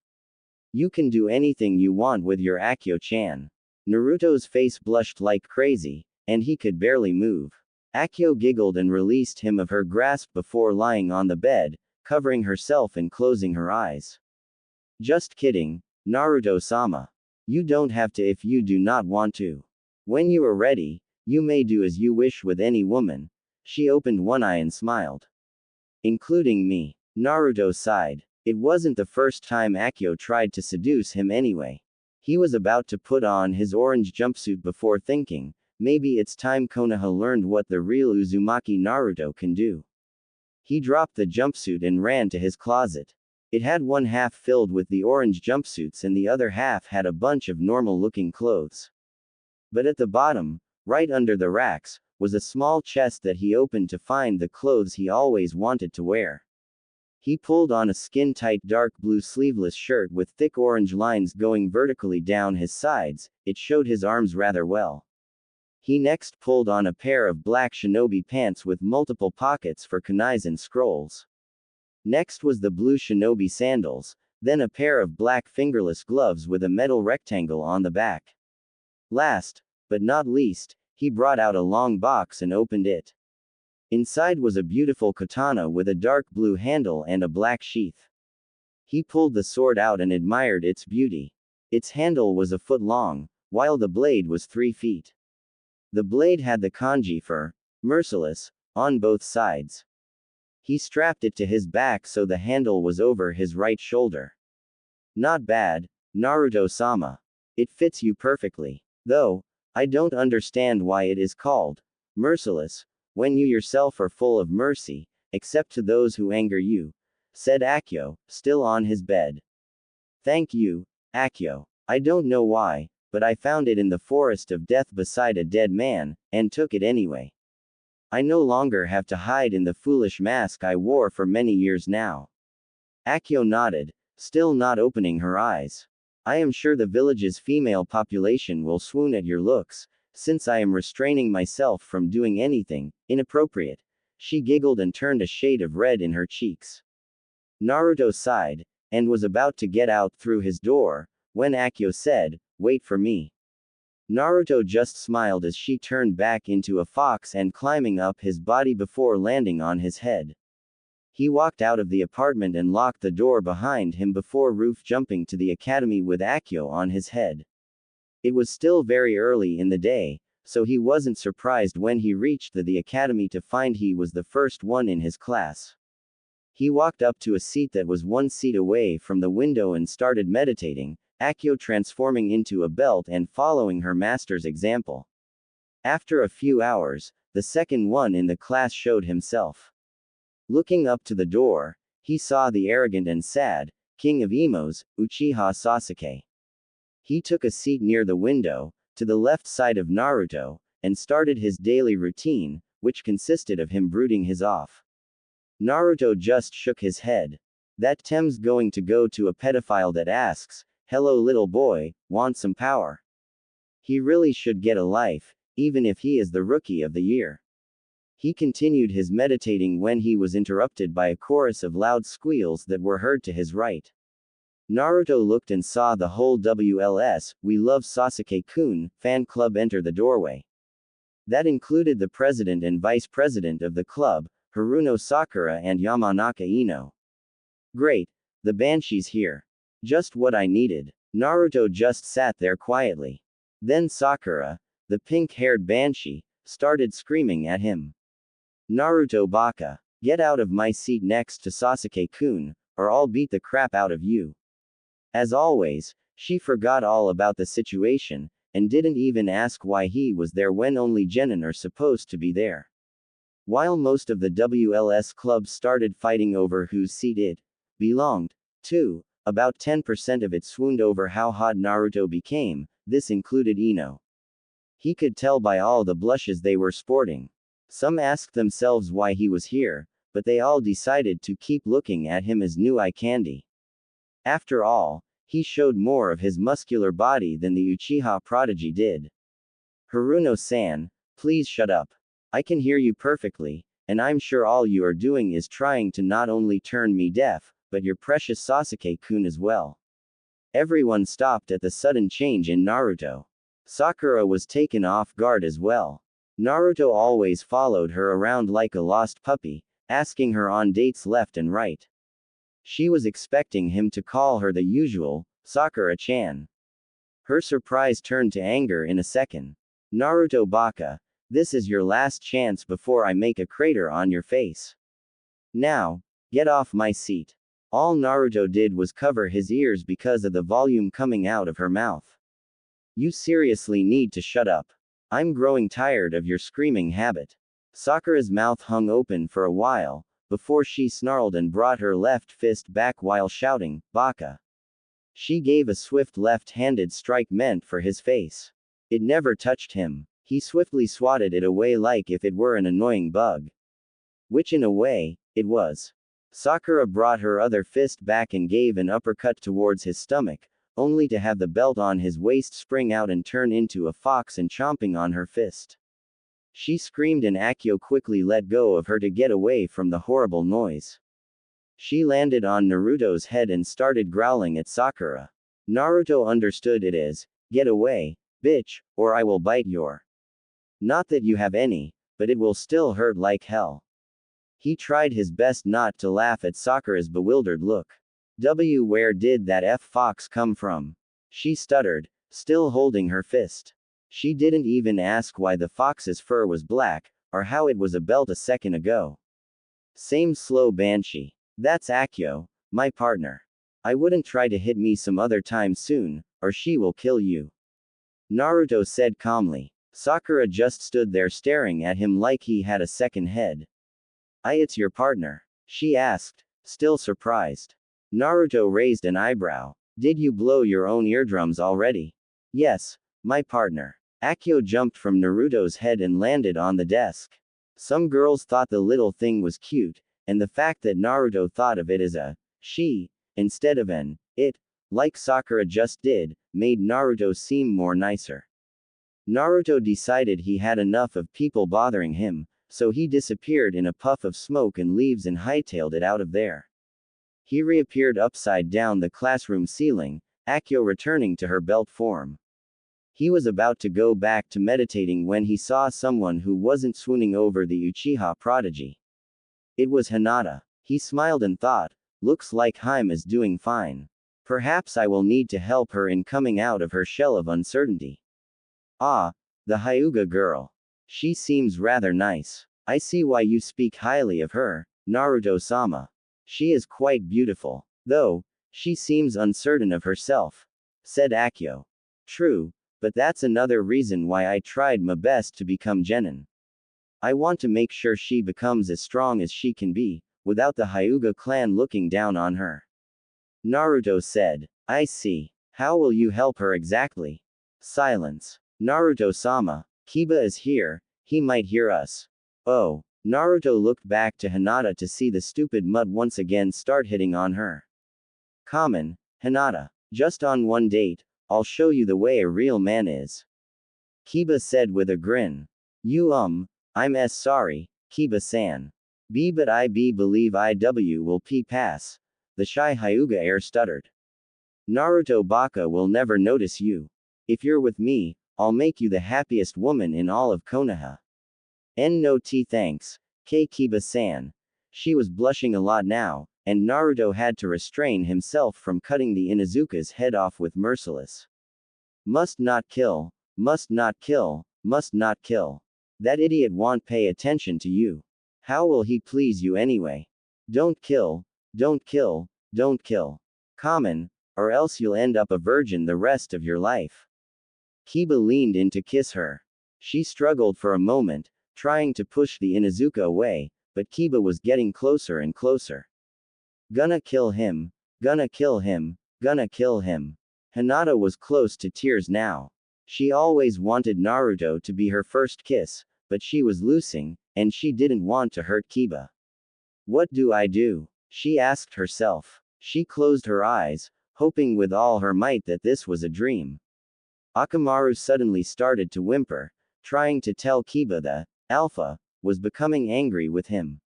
You can do anything you want with your Akio-chan." Naruto's face blushed like crazy, and he could barely move. Akio giggled and released him of her grasp before lying on the bed, covering herself and closing her eyes. "Just kidding, Naruto-sama. You don't have to if you do not want to. When you are ready, you may do as you wish with any woman." She opened one eye and smiled. "Including me." Naruto sighed. It wasn't the first time Akio tried to seduce him anyway. He was about to put on his orange jumpsuit before thinking, maybe it's time Konoha learned what the real Uzumaki Naruto can do. He dropped the jumpsuit and ran to his closet. It had one half filled with the orange jumpsuits and the other half had a bunch of normal-looking clothes. But at the bottom, right under the racks, was a small chest that he opened to find the clothes he always wanted to wear. He pulled on a skin-tight dark blue sleeveless shirt with thick orange lines going vertically down his sides. It showed his arms rather well. He next pulled on a pair of black shinobi pants with multiple pockets for kunais and scrolls. Next was the blue shinobi sandals, then a pair of black fingerless gloves with a metal rectangle on the back. Last, but not least, he brought out a long box and opened it. Inside was a beautiful katana with a dark blue handle and a black sheath. He pulled the sword out and admired its beauty. Its handle was a foot long, while the blade was 3 feet. The blade had the kanji for merciless on both sides. He strapped it to his back so the handle was over his right shoulder. "Not bad, Naruto-sama. It fits you perfectly. Though, I don't understand why it is called merciless, when you yourself are full of mercy, except to those who anger you," said Akio, still on his bed. "Thank you, Akio. I don't know why, but I found it in the forest of death beside a dead man, and took it anyway. I no longer have to hide in the foolish mask I wore for many years now." Akio nodded, still not opening her eyes. "I am sure the village's female population will swoon at your looks, since I am restraining myself from doing anything inappropriate." She giggled and turned a shade of red in her cheeks. Naruto sighed, and was about to get out through his door, when Akio said, "Wait for me." Naruto just smiled as she turned back into a fox and climbing up his body before landing on his head. He walked out of the apartment and locked the door behind him before roof jumping to the academy with Akio on his head. It was still very early in the day, so he wasn't surprised when he reached the academy to find he was the first one in his class. He walked up to a seat that was 1 seat away from the window and started meditating, Akio transforming into a belt and following her master's example. After a few hours, the second one in the class showed himself. Looking up to the door, he saw the arrogant and sad king of emos, Uchiha Sasuke. He took a seat near the window, to the left side of Naruto, and started his daily routine, which consisted of him brooding his off. Naruto just shook his head. That Tem's going to go to a pedophile that asks, "Hello little boy, want some power?" He really should get a life, even if he is the rookie of the year. He continued his meditating when he was interrupted by a chorus of loud squeals that were heard to his right. Naruto looked and saw the whole WLS, "We Love Sasuke-kun" fan club enter the doorway. That included the president and vice president of the club, Haruno Sakura and Yamanaka Ino. Great, the Banshee's here. Just what I needed. Naruto just sat there quietly. Then Sakura, the pink-haired Banshee, started screaming at him. Naruto Baka, get out of my seat next to Sasuke-kun, or I'll beat the crap out of you. As always, she forgot all about the situation, and didn't even ask why he was there when only genin are supposed to be there. While most of the WLS clubs started fighting over whose seat it belonged to, about 10% of it swooned over how hot Naruto became. This included Ino. He could tell by all the blushes they were sporting. Some asked themselves why he was here, but they all decided to keep looking at him as new eye candy. After all, he showed more of his muscular body than the Uchiha prodigy did. Haruno-san, please shut up. I can hear you perfectly, and I'm sure all you are doing is trying to not only turn me deaf, but your precious Sasuke-kun as well. Everyone stopped at the sudden change in Naruto. Sakura was taken off guard as well. Naruto always followed her around like a lost puppy, asking her on dates left and right. She was expecting him to call her the usual, Sakura-chan. Her surprise turned to anger in a second. Naruto Baka, this is your last chance before I make a crater on your face. Now, get off my seat. All Naruto did was cover his ears because of the volume coming out of her mouth. You seriously need to shut up. I'm growing tired of your screaming habit. Sakura's mouth hung open for a while, before she snarled and brought her left fist back while shouting, Baka. She gave a swift left-handed strike meant for his face. It never touched him. He swiftly swatted it away like if it were an annoying bug. Which in a way, it was. Sakura brought her other fist back and gave an uppercut towards his stomach, only to have the belt on his waist spring out and turn into a fox and chomping on her fist. She screamed and Akio quickly let go of her to get away from the horrible noise. She landed on Naruto's head and started growling at Sakura. Naruto understood it as, get away, bitch, or I will bite your. Not that you have any, but it will still hurt like hell. He tried his best not to laugh at Sakura's bewildered look. Where did that fox come from? She stuttered, still holding her fist. She didn't even ask why the fox's fur was black, or how it was a belt a second ago. Same slow Banshee. That's Akio, my partner. I wouldn't try to hit me some other time soon, or she will kill you. Naruto said calmly. Sakura just stood there staring at him like he had a second head. It's your partner? She asked, still surprised. Naruto raised an eyebrow. Did you blow your own eardrums already? Yes, my partner. Akio jumped from Naruto's head and landed on the desk. Some girls thought the little thing was cute, and the fact that Naruto thought of it as a she, instead of an it, like Sakura just did, made Naruto seem more nicer. Naruto decided he had enough of people bothering him, so he disappeared in a puff of smoke and leaves and hightailed it out of there. He reappeared upside down the classroom ceiling, Akio returning to her belt form. He was about to go back to meditating when he saw someone who wasn't swooning over the Uchiha prodigy. It was Hinata. He smiled and thought, looks like Harem is doing fine. Perhaps I will need to help her in coming out of her shell of uncertainty. Ah, the Hyuga girl. She seems rather nice. I see why you speak highly of her, Naruto-sama. She is quite beautiful. Though, she seems uncertain of herself, said Akio. True, but that's another reason why I tried my best to become genin. I want to make sure she becomes as strong as she can be, without the Hyuga clan looking down on her. Naruto said. I see. How will you help her exactly? Silence. Naruto-sama, Kiba is here, he might hear us. Oh. Naruto looked back to Hinata to see the stupid mutt once again start hitting on her. Common, Hinata. Just on one date, I'll show you the way a real man is. Kiba said with a grin. I'm sorry, Kiba-san. But I believe IW will pass. The shy Hyuga heir stuttered. Naruto Baka will never notice you. If you're with me, I'll make you the happiest woman in all of Konoha. No thanks, Kiba-san. She was blushing a lot now, and Naruto had to restrain himself from cutting the Inuzuka's head off with merciless. Must not kill, must not kill, must not kill. That idiot won't pay attention to you. How will he please you anyway? Don't kill, don't kill, don't kill. Common, or else you'll end up a virgin the rest of your life. Kiba leaned in to kiss her. She struggled for a moment, trying to push the Inuzuka away, but Kiba was getting closer and closer. Gonna kill him, gonna kill him, gonna kill him. Hinata was close to tears now. She always wanted Naruto to be her first kiss, but she was losing, and she didn't want to hurt Kiba. What do I do? She asked herself. She closed her eyes, hoping with all her might that this was a dream. Akamaru suddenly started to whimper, trying to tell Kiba the Alpha was becoming angry with him.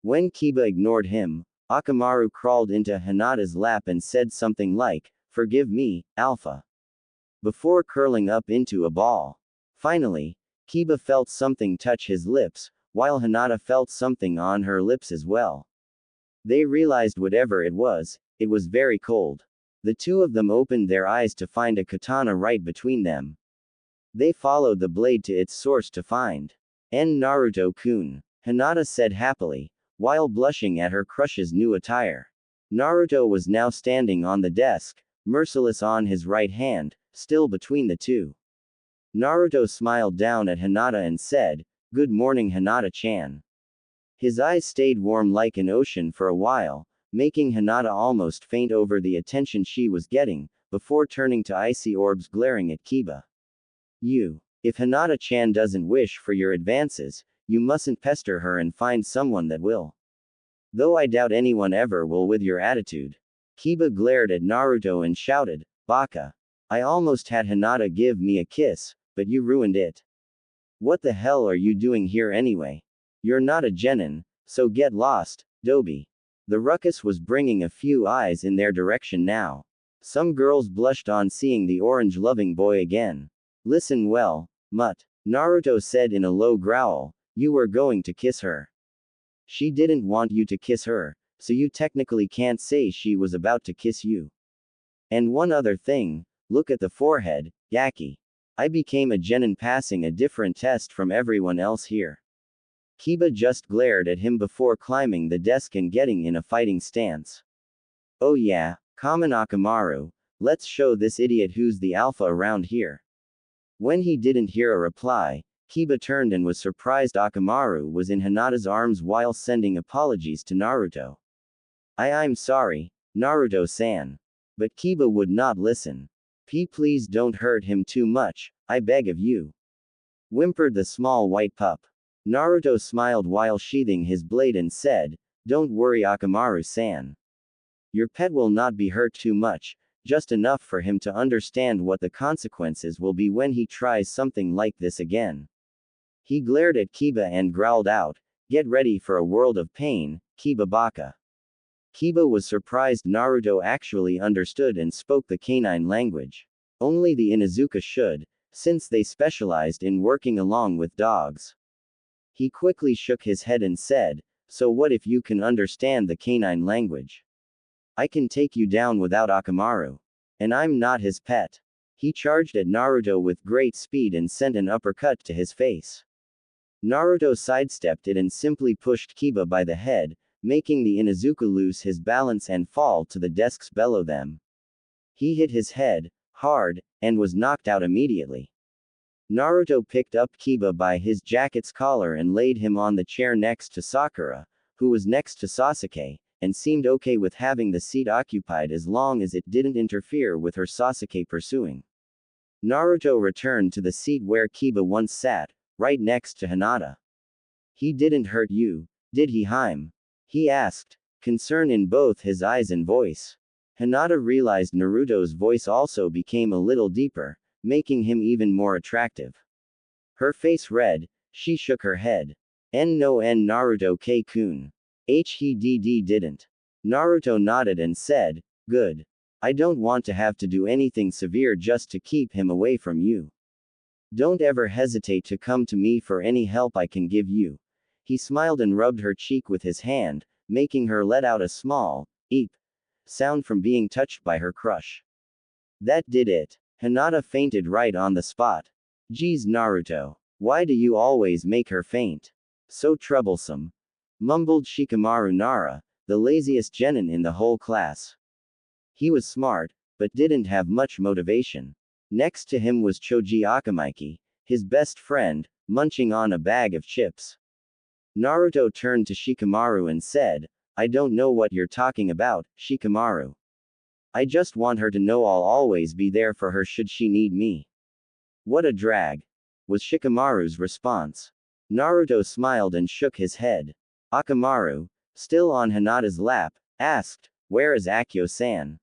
When Kiba ignored him, Akamaru crawled into Hinata's lap and said something like, "Forgive me, Alpha," before curling up into a ball. Finally, Kiba felt something touch his lips, while Hinata felt something on her lips as well. They realized whatever it was very cold. The two of them opened their eyes to find a katana right between them. They followed the blade to its source to find Naruto-kun, Hinata said happily, while blushing at her crush's new attire. Naruto was now standing on the desk, merciless on his right hand, still between the two. Naruto smiled down at Hinata and said, "Good morning, Hinata-chan." His eyes stayed warm like an ocean for a while, making Hinata almost faint over the attention she was getting, before turning to icy orbs glaring at Kiba. If Hinata-chan doesn't wish for your advances, you mustn't pester her and find someone that will. Though I doubt anyone ever will with your attitude." Kiba glared at Naruto and shouted, "Baka. I almost had Hinata give me a kiss, but you ruined it. What the hell are you doing here anyway? You're not a genin, so get lost, Dobi." The ruckus was bringing a few eyes in their direction now. Some girls blushed on seeing the orange-loving boy again. "Listen well, Mutt," Naruto said in a low growl, "you were going to kiss her. She didn't want you to kiss her, so you technically can't say she was about to kiss you. And one other thing, look at the forehead, Yaki. I became a genin passing a different test from everyone else here." Kiba just glared at him before climbing the desk and getting in a fighting stance. "Oh yeah, common Akamaru, let's show this idiot who's the alpha around here." When he didn't hear a reply, Kiba turned and was surprised Akamaru was in Hinata's arms while sending apologies to Naruto. I'm sorry, Naruto-san. But Kiba would not listen. Please don't hurt him too much, I beg of you," whimpered the small white pup. Naruto smiled while sheathing his blade and said, "Don't worry, Akamaru-san. Your pet will not be hurt too much, just enough for him to understand what the consequences will be when he tries something like this again." He glared at Kiba and growled out, "Get ready for a world of pain, Kiba Baka." Kiba was surprised Naruto actually understood and spoke the canine language. Only the Inuzuka should, since they specialized in working along with dogs. He quickly shook his head and said, "So what if you can understand the canine language? I can take you down without Akamaru. And I'm not his pet." He charged at Naruto with great speed and sent an uppercut to his face. Naruto sidestepped it and simply pushed Kiba by the head, making the Inuzuka lose his balance and fall to the desks below them. He hit his head hard, and was knocked out immediately. Naruto picked up Kiba by his jacket's collar and laid him on the chair next to Sakura, who was next to Sasuke, and seemed okay with having the seat occupied as long as it didn't interfere with her Sasuke pursuing. Naruto returned to the seat where Kiba once sat, right next to Hinata. "He didn't hurt you, did he, Haim?" he asked, concern in both his eyes and voice. Hinata realized Naruto's voice also became a little deeper, making him even more attractive. Her face red, she shook her head. No Naruto-kun. He didn't. Naruto nodded and said, "Good. I don't want to have to do anything severe just to keep him away from you. Don't ever hesitate to come to me for any help I can give you." He smiled and rubbed her cheek with his hand, making her let out a small, eep sound from being touched by her crush. That did it. Hinata fainted right on the spot. Geez, Naruto. Why do you always make her faint? So troublesome. Mumbled Shikamaru Nara, the laziest genin in the whole class. He was smart, but didn't have much motivation. Next to him was Choji Akamaiki, his best friend, munching on a bag of chips. Naruto turned to Shikamaru and said, I don't know what you're talking about, Shikamaru. I just want her to know I'll always be there for her should she need me. What a drag, was Shikamaru's response. Naruto smiled and shook his head. Akamaru, still on Hinata's lap, asked, Where is Akio-san?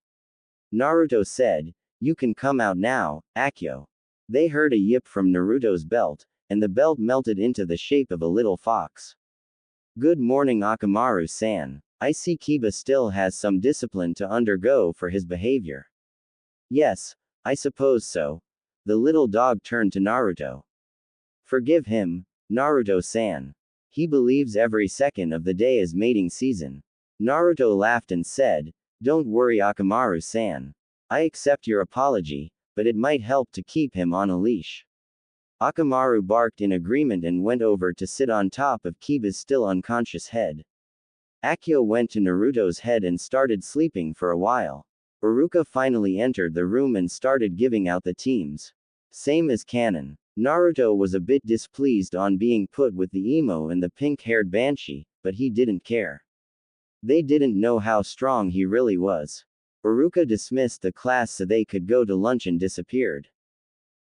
Naruto said, You can come out now, Akio. They heard a yip from Naruto's belt, and the belt melted into the shape of a little fox. Good morning, Akamaru-san. I see Kiba still has some discipline to undergo for his behavior. Yes, I suppose so. The little dog turned to Naruto. Forgive him, Naruto-san. He believes every second of the day is mating season. Naruto laughed and said, Don't worry, Akamaru-san. I accept your apology, but it might help to keep him on a leash. Akamaru barked in agreement and went over to sit on top of Kiba's still unconscious head. Akio went to Naruto's head and started sleeping for a while. Iruka finally entered the room and started giving out the teams. Same as canon. Naruto was a bit displeased on being put with the emo and the pink-haired banshee, but he didn't care. They didn't know how strong he really was. Iruka dismissed the class so they could go to lunch and disappeared.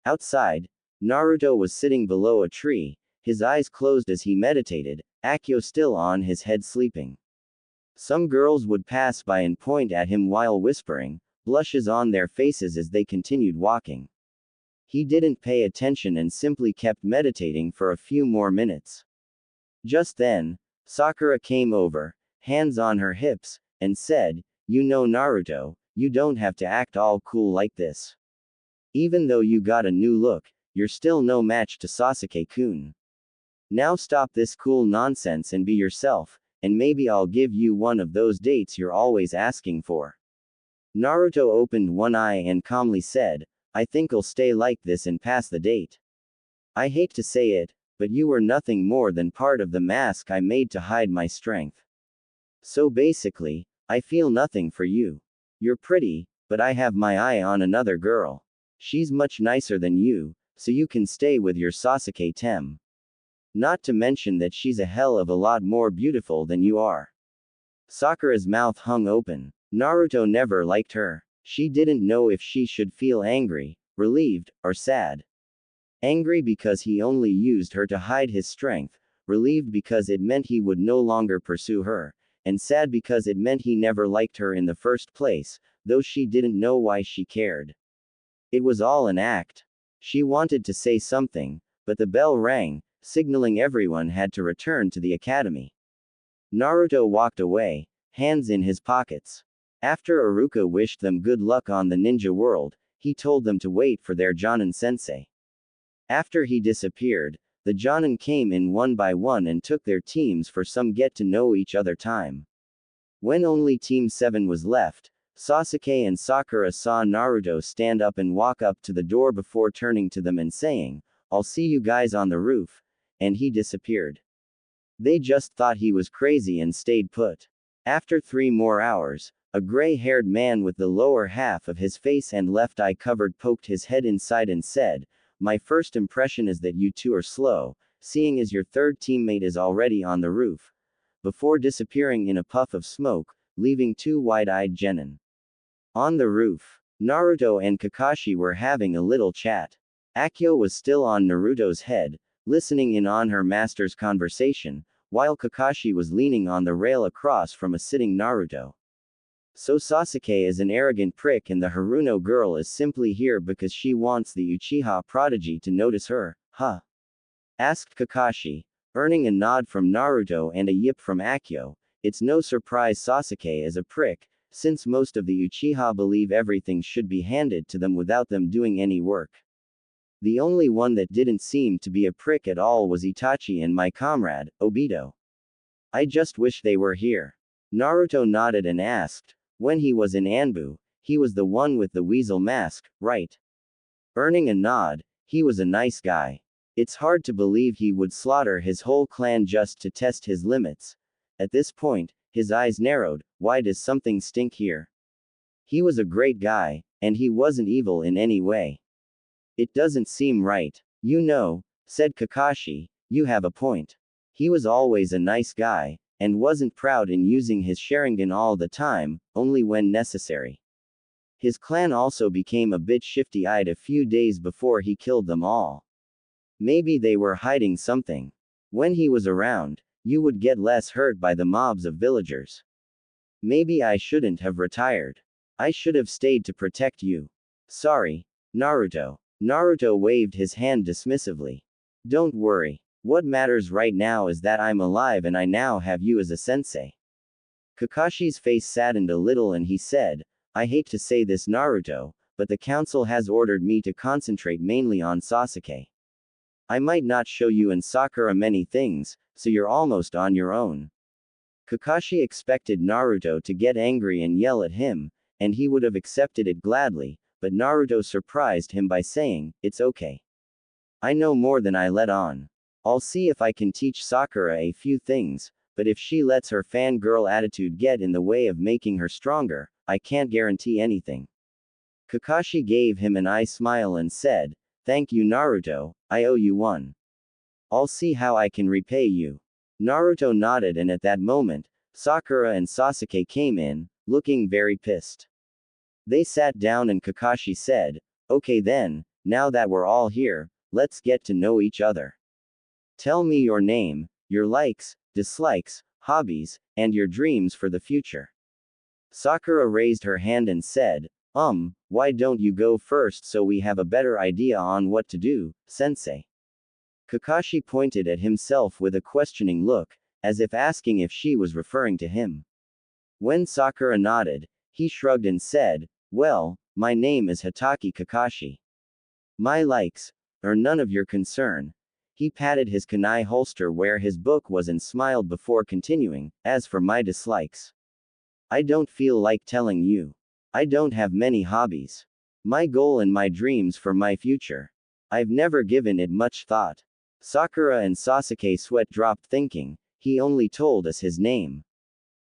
Outside, Naruto was sitting below a tree, his eyes closed as he meditated, Akio still on his head sleeping. Some girls would pass by and point at him while whispering, blushes on their faces as they continued walking. He didn't pay attention and simply kept meditating for a few more minutes. Just then, Sakura came over, hands on her hips, and said, You know, Naruto, you don't have to act all cool like this. Even though you got a new look, you're still no match to Sasuke-kun. Now stop this cool nonsense and be yourself, and maybe I'll give you one of those dates you're always asking for. Naruto opened one eye and calmly said, I think I'll stay like this and pass the date. I hate to say it, but you were nothing more than part of the mask I made to hide my strength. So basically, I feel nothing for you. You're pretty, but I have my eye on another girl. She's much nicer than you, so you can stay with your Sasuke-tem. Not to mention that she's a hell of a lot more beautiful than you are. Sakura's mouth hung open. Naruto never liked her. She didn't know if she should feel angry, relieved, or sad. Angry because he only used her to hide his strength, relieved because it meant he would no longer pursue her, and sad because it meant he never liked her in the first place, though she didn't know why she cared. It was all an act. She wanted to say something, but the bell rang, signaling everyone had to return to the academy. Naruto walked away, hands in his pockets. After Iruka wished them good luck on the ninja world, he told them to wait for their Jonin-sensei. After he disappeared, the Jonin came in one by one and took their teams for some get-to-know-each-other time. When only Team 7 was left, Sasuke and Sakura saw Naruto stand up and walk up to the door before turning to them and saying, I'll see you guys on the roof, and he disappeared. They just thought he was crazy and stayed put. After 3 more hours, a gray-haired man with the lower half of his face and left eye covered poked his head inside and said, My first impression is that you two are slow, seeing as your third teammate is already on the roof. Before disappearing in a puff of smoke, leaving 2 wide-eyed genin. On the roof, Naruto and Kakashi were having a little chat. Akio was still on Naruto's head, listening in on her master's conversation, while Kakashi was leaning on the rail across from a sitting Naruto. So Sasuke is an arrogant prick and the Haruno girl is simply here because she wants the Uchiha prodigy to notice her, huh? Asked Kakashi, earning a nod from Naruto and a yip from Akio. It's no surprise Sasuke is a prick, since most of the Uchiha believe everything should be handed to them without them doing any work. The only one that didn't seem to be a prick at all was Itachi and my comrade, Obito. I just wish they were here. Naruto nodded and asked, when he was in Anbu, he was the one with the weasel mask, right? Earning a nod, he was a nice guy. It's hard to believe he would slaughter his whole clan just to test his limits. At this point, his eyes narrowed. Why does something stink here? He was a great guy, and he wasn't evil in any way. It doesn't seem right. You know, said Kakashi, you have a point. He was always a nice guy, and wasn't proud in using his Sharingan all the time, only when necessary. His clan also became a bit shifty-eyed a few days before he killed them all. Maybe they were hiding something. When he was around, you would get less hurt by the mobs of villagers. Maybe I shouldn't have retired. I should have stayed to protect you. Sorry, Naruto. Naruto waved his hand dismissively. Don't worry. What matters right now is that I'm alive and I now have you as a sensei. Kakashi's face saddened a little and he said, I hate to say this, Naruto, but the council has ordered me to concentrate mainly on Sasuke. I might not show you and Sakura many things, so you're almost on your own. Kakashi expected Naruto to get angry and yell at him, and he would have accepted it gladly, but Naruto surprised him by saying, it's okay. I know more than I let on. I'll see if I can teach Sakura a few things, but if she lets her fangirl attitude get in the way of making her stronger, I can't guarantee anything. Kakashi gave him an eye smile and said, thank you Naruto, I owe you one. I'll see how I can repay you. Naruto nodded and at that moment, Sakura and Sasuke came in, looking very pissed. They sat down and Kakashi said, okay then, now that we're all here, let's get to know each other. Tell me your name, your likes, dislikes, hobbies, and your dreams for the future. Sakura raised her hand and said, why don't you go first so we have a better idea on what to do, sensei? Kakashi pointed at himself with a questioning look, as if asking if she was referring to him. When Sakura nodded, he shrugged and said, well, my name is Hatake Kakashi. My likes are none of your concern. He patted his kunai holster where his book was and smiled before continuing, as for my dislikes, I don't feel like telling you. I don't have many hobbies. My goal and my dreams for my future, I've never given it much thought. Sakura and Sasuke sweat dropped thinking, he only told us his name.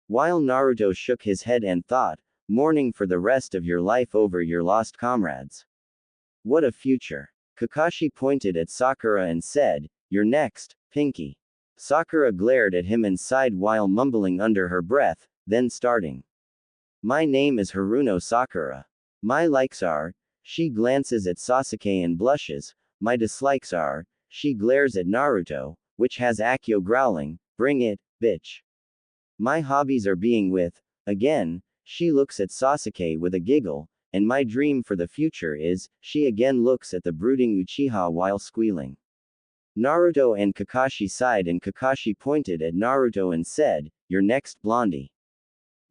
While Naruto shook his head and thought, mourning for the rest of your life over your lost comrades. What a future. Kakashi pointed at Sakura and said, you're next, Pinky. Sakura glared at him and sighed while mumbling under her breath, then starting. My name is Haruno Sakura. My likes are, she glances at Sasuke and blushes, my dislikes are, she glares at Naruto, which has Akio growling, bring it, bitch. My hobbies are being with, again, she looks at Sasuke with a giggle, and my dream for the future is, she again looks at the brooding Uchiha while squealing. Naruto and Kakashi sighed and Kakashi pointed at Naruto and said, you're next, Blondie.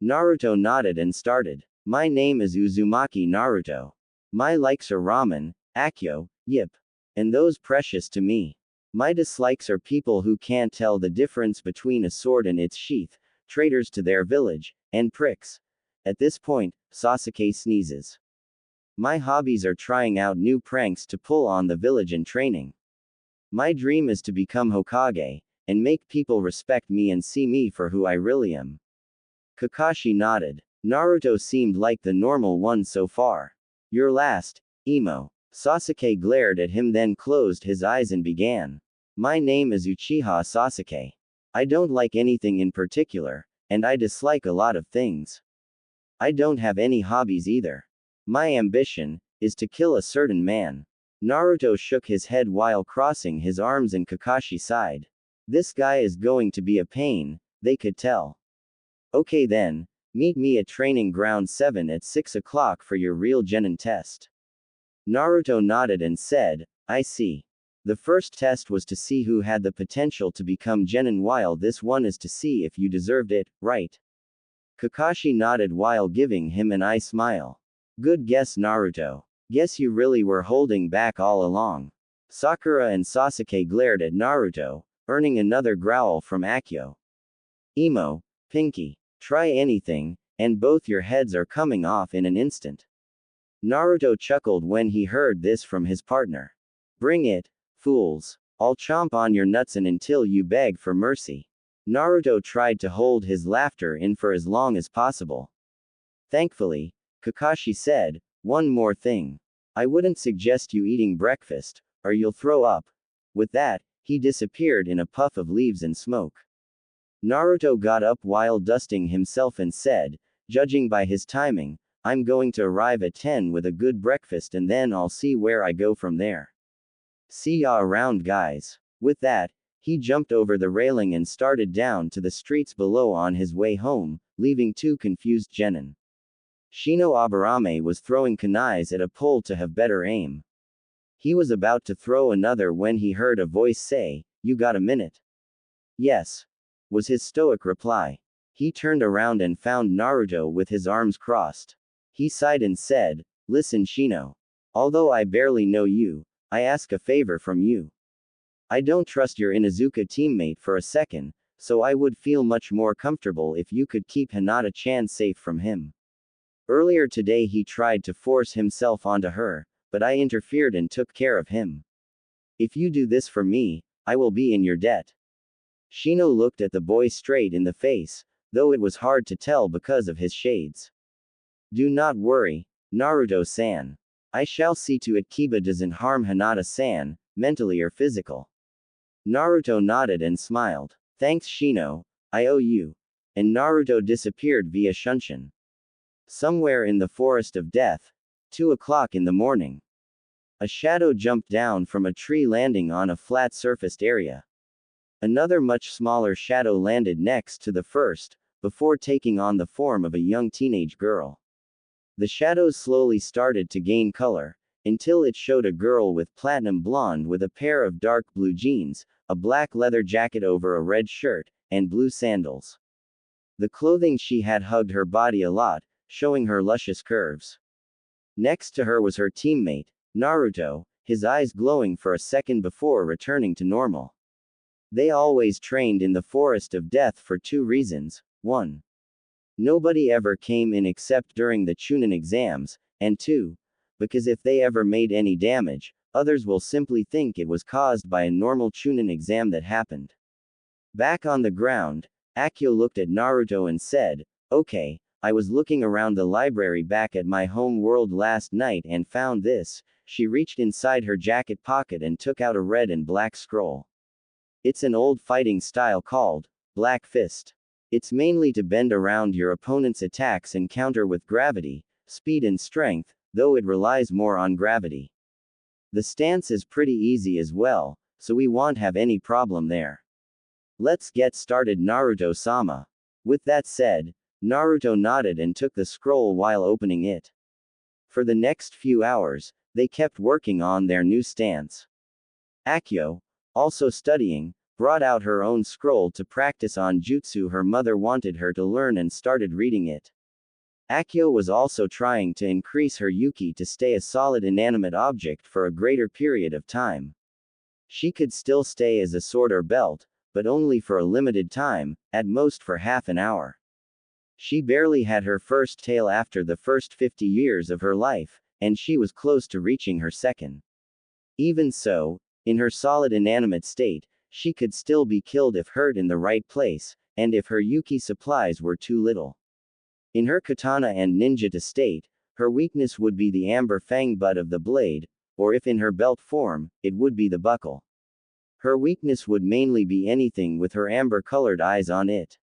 Naruto nodded and started. My name is Uzumaki Naruto. My likes are ramen, Akio, yip. And those precious to me. My dislikes are people who can't tell the difference between a sword and its sheath, traitors to their village, and pricks. At this point, Sasuke sneezes. My hobbies are trying out new pranks to pull on the village and training. My dream is to become Hokage, and make people respect me and see me for who I really am. Kakashi nodded. Naruto seemed like the normal one so far. Your last, emo. Sasuke glared at him then closed his eyes and began. My name is Uchiha Sasuke. I don't like anything in particular, and I dislike a lot of things. I don't have any hobbies either. My ambition is to kill a certain man. Naruto shook his head while crossing his arms and Kakashi sighed. This guy is going to be a pain, they could tell. Okay then, meet me at Training Ground 7 at 6 o'clock for your real genin test. Naruto nodded and said, I see. The first test was to see who had the potential to become genin while this one is to see if you deserved it, right? Kakashi nodded while giving him an eye smile. Good guess Naruto. Guess you really were holding back all along. Sakura and Sasuke glared at Naruto, earning another growl from Akio. Emo, Pinky. Try anything, and both your heads are coming off in an instant. Naruto chuckled when he heard this from his partner. Bring it, fools. I'll chomp on your nuts until you beg for mercy. Naruto tried to hold his laughter in for as long as possible. Thankfully, Kakashi said, one more thing. I wouldn't suggest you eating breakfast, or you'll throw up. With that, he disappeared in a puff of leaves and smoke. Naruto got up while dusting himself and said, judging by his timing, I'm going to arrive at 10 with a good breakfast and then I'll see where I go from there. See ya around, guys. With that, he jumped over the railing and started down to the streets below on his way home, leaving two confused genin. Shino Aburame was throwing kunais at a pole to have better aim. He was about to throw another when he heard a voice say, "You got a minute?" "Yes," was his stoic reply. He turned around and found Naruto with his arms crossed. He sighed and said, "Listen, Shino. Although I barely know you, I ask a favor from you. I don't trust your Inuzuka teammate for a second, so I would feel much more comfortable if you could keep Hinata-chan safe from him. Earlier today he tried to force himself onto her, but I interfered and took care of him. If you do this for me, I will be in your debt." Shino looked at the boy straight in the face, though it was hard to tell because of his shades. "Do not worry, Naruto-san. I shall see to it Kiba doesn't harm Hinata-san, mentally or physical." Naruto nodded and smiled. "Thanks, Shino, I owe you." And Naruto disappeared via Shunshin. Somewhere in the forest of death, 2 o'clock in the morning. A shadow jumped down from a tree landing on a flat-surfaced area. Another much smaller shadow landed next to the first, before taking on the form of a young teenage girl. The shadows slowly started to gain color, until it showed a girl with platinum blonde with a pair of dark blue jeans, a black leather jacket over a red shirt, and blue sandals. The clothing she had hugged her body a lot, showing her luscious curves. Next to her was her teammate, Naruto, his eyes glowing for a second before returning to normal. They always trained in the forest of death for 2 reasons. 1. Nobody ever came in except during the Chunin exams, and 2. Because if they ever made any damage, others will simply think it was caused by a normal Chunin exam that happened. Back on the ground, Akio looked at Naruto and said, "Okay, I was looking around the library back at my home world last night and found this." She reached inside her jacket pocket and took out a red and black scroll. It's an old fighting style called Black Fist. It's mainly to bend around your opponent's attacks and counter with gravity, speed and strength, though it relies more on gravity. The stance is pretty easy as well, so we won't have any problem there. Let's get started, Naruto-sama. With that said, Naruto nodded and took the scroll while opening it. For the next few hours, they kept working on their new stance. Akio, also studying, brought out her own scroll to practice on jutsu her mother wanted her to learn and started reading it. Akio was also trying to increase her Yuki to stay a solid inanimate object for a greater period of time. She could still stay as a sword or belt, but only for a limited time, at most for half an hour. She barely had her first tail after the first 50 years of her life, and she was close to reaching her second. Even so, in her solid inanimate state, she could still be killed if hurt in the right place, and if her Yuki supplies were too little. In her katana and ninjata state, her weakness would be the amber fang butt of the blade, or if in her belt form, it would be the buckle. Her weakness would mainly be anything with her amber-colored eyes on it.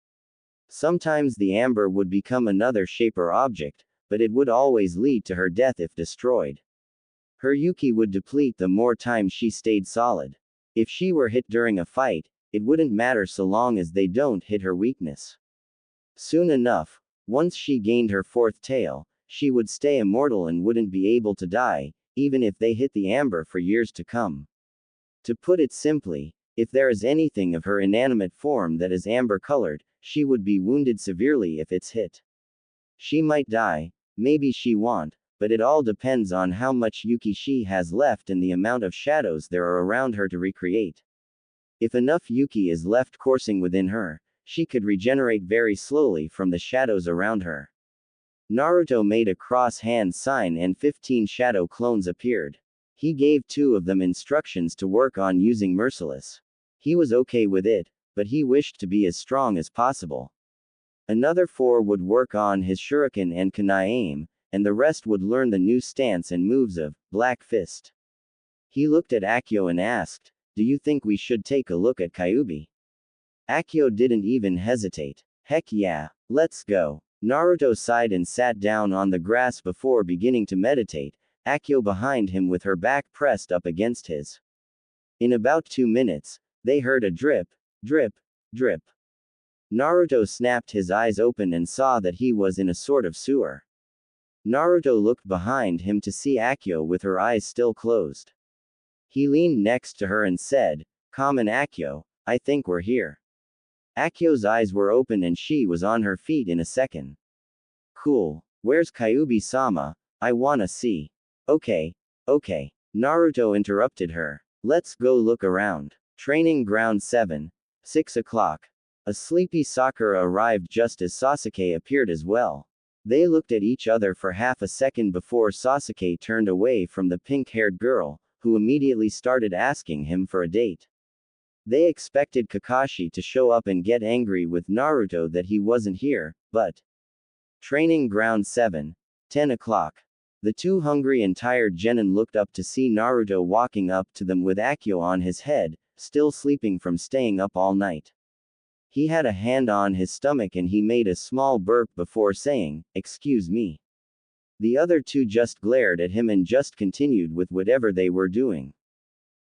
Sometimes the amber would become another shape or object, but it would always lead to her death if destroyed. Her Yuki would deplete the more time she stayed solid. If she were hit during a fight, it wouldn't matter so long as they don't hit her weakness. Soon enough, once she gained her 4th tail, she would stay immortal and wouldn't be able to die, even if they hit the amber for years to come. To put it simply, if there is anything of her inanimate form that is amber-colored, she would be wounded severely if it's hit. She might die, maybe she won't, but it all depends on how much Yuki she has left and the amount of shadows there are around her to recreate. If enough Yuki is left coursing within her, She could regenerate very slowly from the shadows around her. Naruto made a cross-hand sign and 15 shadow clones appeared. He gave 2 of them instructions to work on using Merciless. He was okay with it, but he wished to be as strong as possible. Another 4 would work on his shuriken and kunai aim, and the rest would learn the new stance and moves of Black Fist. He looked at Akio and asked, "Do you think we should take a look at Kyuubi?" Akio didn't even hesitate. "Heck yeah, let's go." Naruto sighed and sat down on the grass before beginning to meditate, Akio behind him with her back pressed up against his. In about 2 minutes, they heard a drip, drip, drip. Naruto snapped his eyes open and saw that he was in a sort of sewer. Naruto looked behind him to see Akio with her eyes still closed. He leaned next to her and said, "Come on, Akio, I think we're here." Akio's eyes were open and she was on her feet in a second. "Cool. Where's Kyuubi-sama? I wanna see." Okay. Naruto interrupted her. "Let's go look around." Training Ground 7. 6 o'clock. A sleepy Sakura arrived just as Sasuke appeared as well. They looked at each other for half a second before Sasuke turned away from the pink-haired girl, who immediately started asking him for a date. They expected Kakashi to show up and get angry with Naruto that he wasn't here, but. Training Ground 7. 10 o'clock. The 2 hungry and tired genin looked up to see Naruto walking up to them with Akio on his head, still sleeping from staying up all night. He had a hand on his stomach and he made a small burp before saying, "Excuse me." The other 2 just glared at him and just continued with whatever they were doing.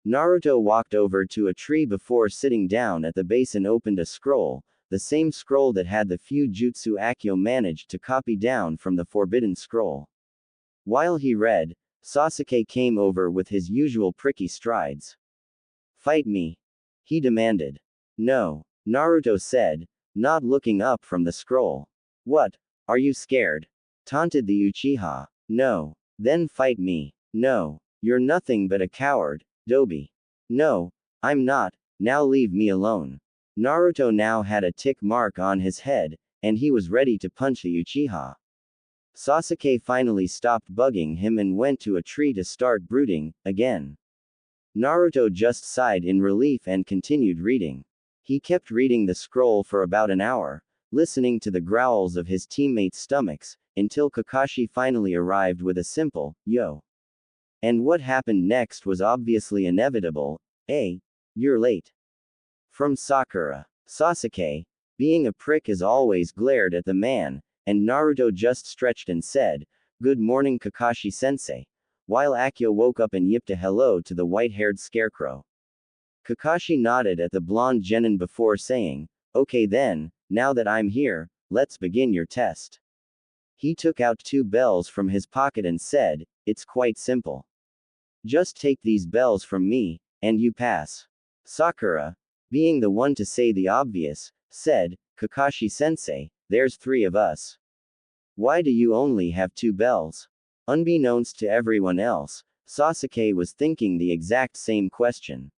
Naruto walked over to a tree before sitting down at the base and opened a scroll, the same scroll that had the few jutsu Akio managed to copy down from the Forbidden Scroll. While he read, Sasuke came over with his usual pricky strides. "Fight me," he demanded. "No," Naruto said, not looking up from the scroll. "What? Are you scared?" taunted the Uchiha. "No." "Then fight me." "No. You're nothing but a coward, Dobi." "No, I'm not, now leave me alone." Naruto now had a tick mark on his head, and he was ready to punch the Uchiha. Sasuke finally stopped bugging him and went to a tree to start brooding, again. Naruto just sighed in relief and continued reading. He kept reading the scroll for about an hour, listening to the growls of his teammates' stomachs, until Kakashi finally arrived with a simple, "Yo." And what happened next was obviously inevitable. "Hey, you're late." From Sakura. Sasuke, being a prick as always, glared at the man, and Naruto just stretched and said, "Good morning, Kakashi-sensei," while Akio woke up and yipped a hello to the white-haired scarecrow. Kakashi nodded at the blonde genin before saying, "Okay then, now that I'm here, let's begin your test." He took out 2 bells from his pocket and said, "It's quite simple. Just take these bells from me, and you pass." Sakura, being the one to say the obvious, said, "Kakashi-sensei, there's 3 of us. Why do you only have 2 bells?" Unbeknownst to everyone else, Sasuke was thinking the exact same question.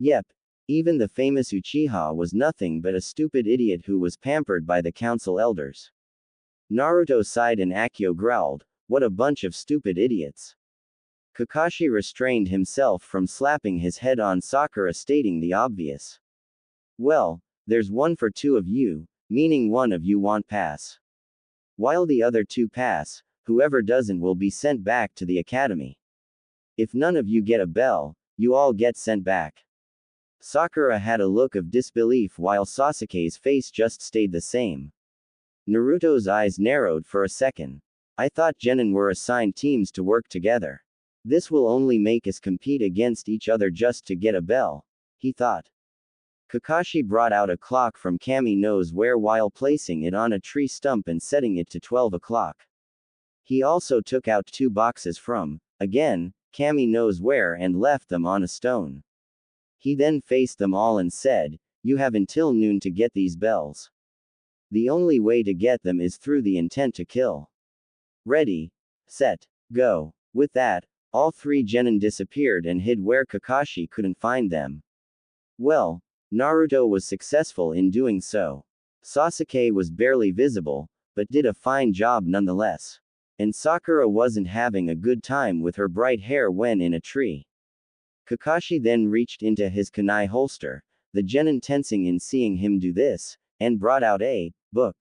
Yep, even the famous Uchiha was nothing but a stupid idiot who was pampered by the council elders. Naruto sighed and Akio growled, "What a bunch of stupid idiots." Kakashi restrained himself from slapping his head on Sakura, stating the obvious. "Well, there's 1 for 2 of you, meaning 1 of you won't pass. While the other 2 pass, whoever doesn't will be sent back to the academy. If none of you get a bell, you all get sent back." Sakura had a look of disbelief while Sasuke's face just stayed the same. Naruto's eyes narrowed for a second. "I thought genin were assigned teams to work together. This will only make us compete against each other just to get a bell," he thought. Kakashi brought out a clock from Kami knows where while placing it on a tree stump and setting it to 12 o'clock. He also took out 2 boxes from, again, Kami knows where and left them on a stone. He then faced them all and said, "You have until noon to get these bells. The only way to get them is through the intent to kill. Ready, set, go." With that, all 3 genin disappeared and hid where Kakashi couldn't find them. Well, Naruto was successful in doing so. Sasuke was barely visible, but did a fine job nonetheless. And Sakura wasn't having a good time with her bright hair when in a tree. Kakashi then reached into his kunai holster, the genin tensing in seeing him do this, and brought out a book.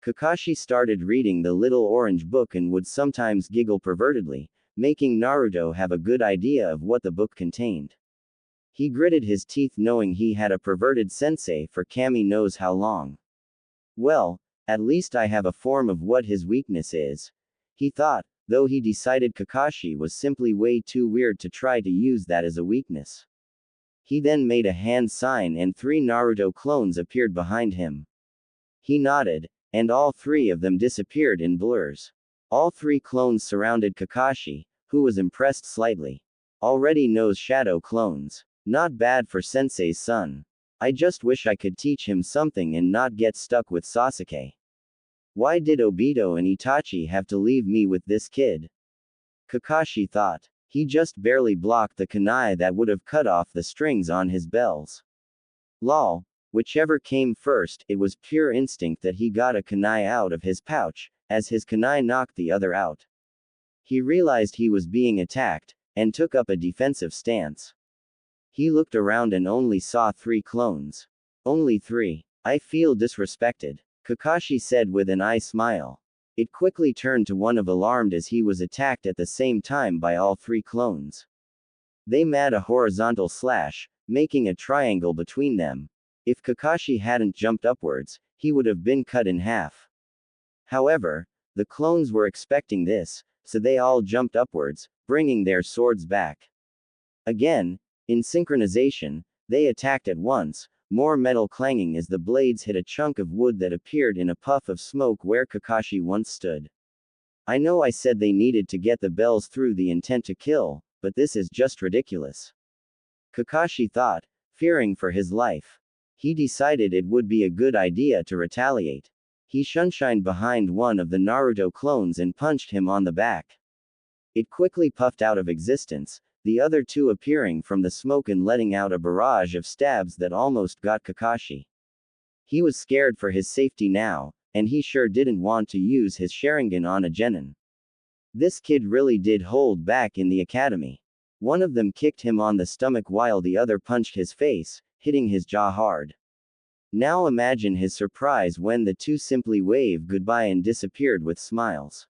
Kakashi started reading the little orange book and would sometimes giggle pervertedly, making Naruto have a good idea of what the book contained. He gritted his teeth knowing he had a perverted sensei for Kami knows how long. Well, at least I have a form of what his weakness is, he thought, though he decided Kakashi was simply way too weird to try to use that as a weakness. He then made a hand sign and 3 Naruto clones appeared behind him. He nodded, and all 3 of them disappeared in blurs. All 3 clones surrounded Kakashi, who was impressed slightly. Already knows shadow clones. Not bad for Sensei's son. I just wish I could teach him something and not get stuck with Sasuke. Why did Obito and Itachi have to leave me with this kid? Kakashi thought. He just barely blocked the kunai that would have cut off the strings on his bells. Lol. Whichever came first, it was pure instinct that he got a kunai out of his pouch, as his kunai knocked the other out. He realized he was being attacked, and took up a defensive stance. He looked around and only saw 3 clones. Only 3. I feel disrespected, Kakashi said with an eye smile. It quickly turned to one of alarmed as he was attacked at the same time by all 3 clones. They made a horizontal slash, making a triangle between them. If Kakashi hadn't jumped upwards, he would have been cut in half. However, the clones were expecting this, so they all jumped upwards, bringing their swords back. Again, in synchronization, they attacked at once, more metal clanging as the blades hit a chunk of wood that appeared in a puff of smoke where Kakashi once stood. I know I said they needed to get the bells through the intent to kill, but this is just ridiculous. Kakashi thought, fearing for his life. He decided it would be a good idea to retaliate. He shunshined behind one of the Naruto clones and punched him on the back. It quickly puffed out of existence, the other 2 appearing from the smoke and letting out a barrage of stabs that almost got Kakashi. He was scared for his safety now, and he sure didn't want to use his Sharingan on a genin. This kid really did hold back in the academy. One of them kicked him on the stomach while the other punched his face, hitting his jaw hard. Now imagine his surprise when the 2 simply waved goodbye and disappeared with smiles.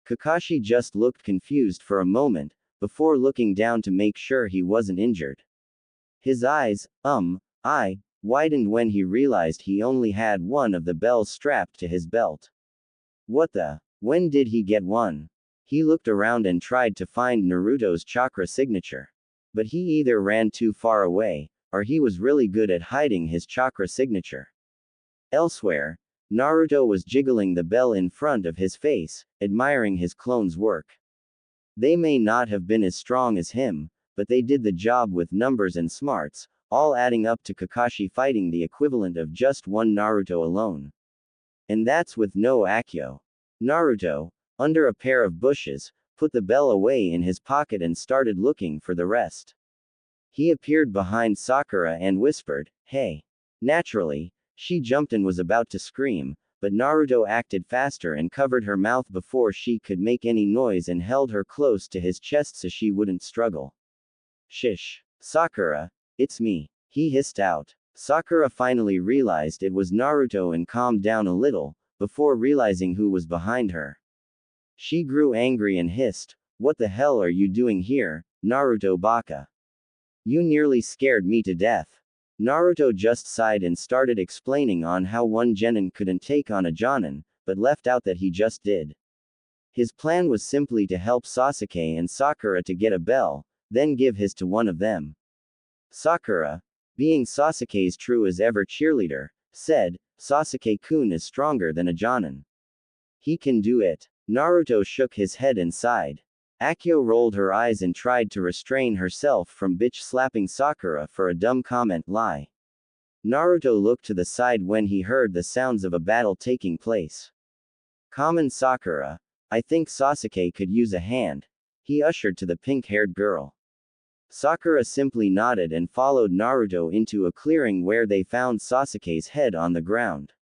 Kakashi just looked confused for a moment, before looking down to make sure he wasn't injured. His eyes, widened when he realized he only had one of the bells strapped to his belt. What the? When did he get one? He looked around and tried to find Naruto's chakra signature. But he either ran too far away, or he was really good at hiding his chakra signature. Elsewhere, Naruto was jiggling the bell in front of his face, admiring his clone's work. They may not have been as strong as him, but they did the job with numbers and smarts, all adding up to Kakashi fighting the equivalent of just one Naruto alone. And that's with no Akio. Naruto, under a pair of bushes, put the bell away in his pocket and started looking for the rest. He appeared behind Sakura and whispered, "Hey." Naturally, she jumped and was about to scream, but Naruto acted faster and covered her mouth before she could make any noise and held her close to his chest so she wouldn't struggle. "Shish. Sakura, it's me," he hissed out. Sakura finally realized it was Naruto and calmed down a little, before realizing who was behind her. She grew angry and hissed, "What the hell are you doing here, Naruto baka? You nearly scared me to death." Naruto just sighed and started explaining on how one genin couldn't take on a jonin, but left out that he just did. His plan was simply to help Sasuke and Sakura to get a bell, then give his to one of them. Sakura, being Sasuke's true as ever cheerleader, said, "Sasuke-kun is stronger than a jonin. He can do it." Naruto shook his head and sighed. Akio rolled her eyes and tried to restrain herself from bitch-slapping Sakura for a dumb comment lie. Naruto looked to the side when he heard the sounds of a battle taking place. "Common Sakura, I think Sasuke could use a hand," he ushered to the pink-haired girl. Sakura simply nodded and followed Naruto into a clearing where they found Sasuke's head on the ground.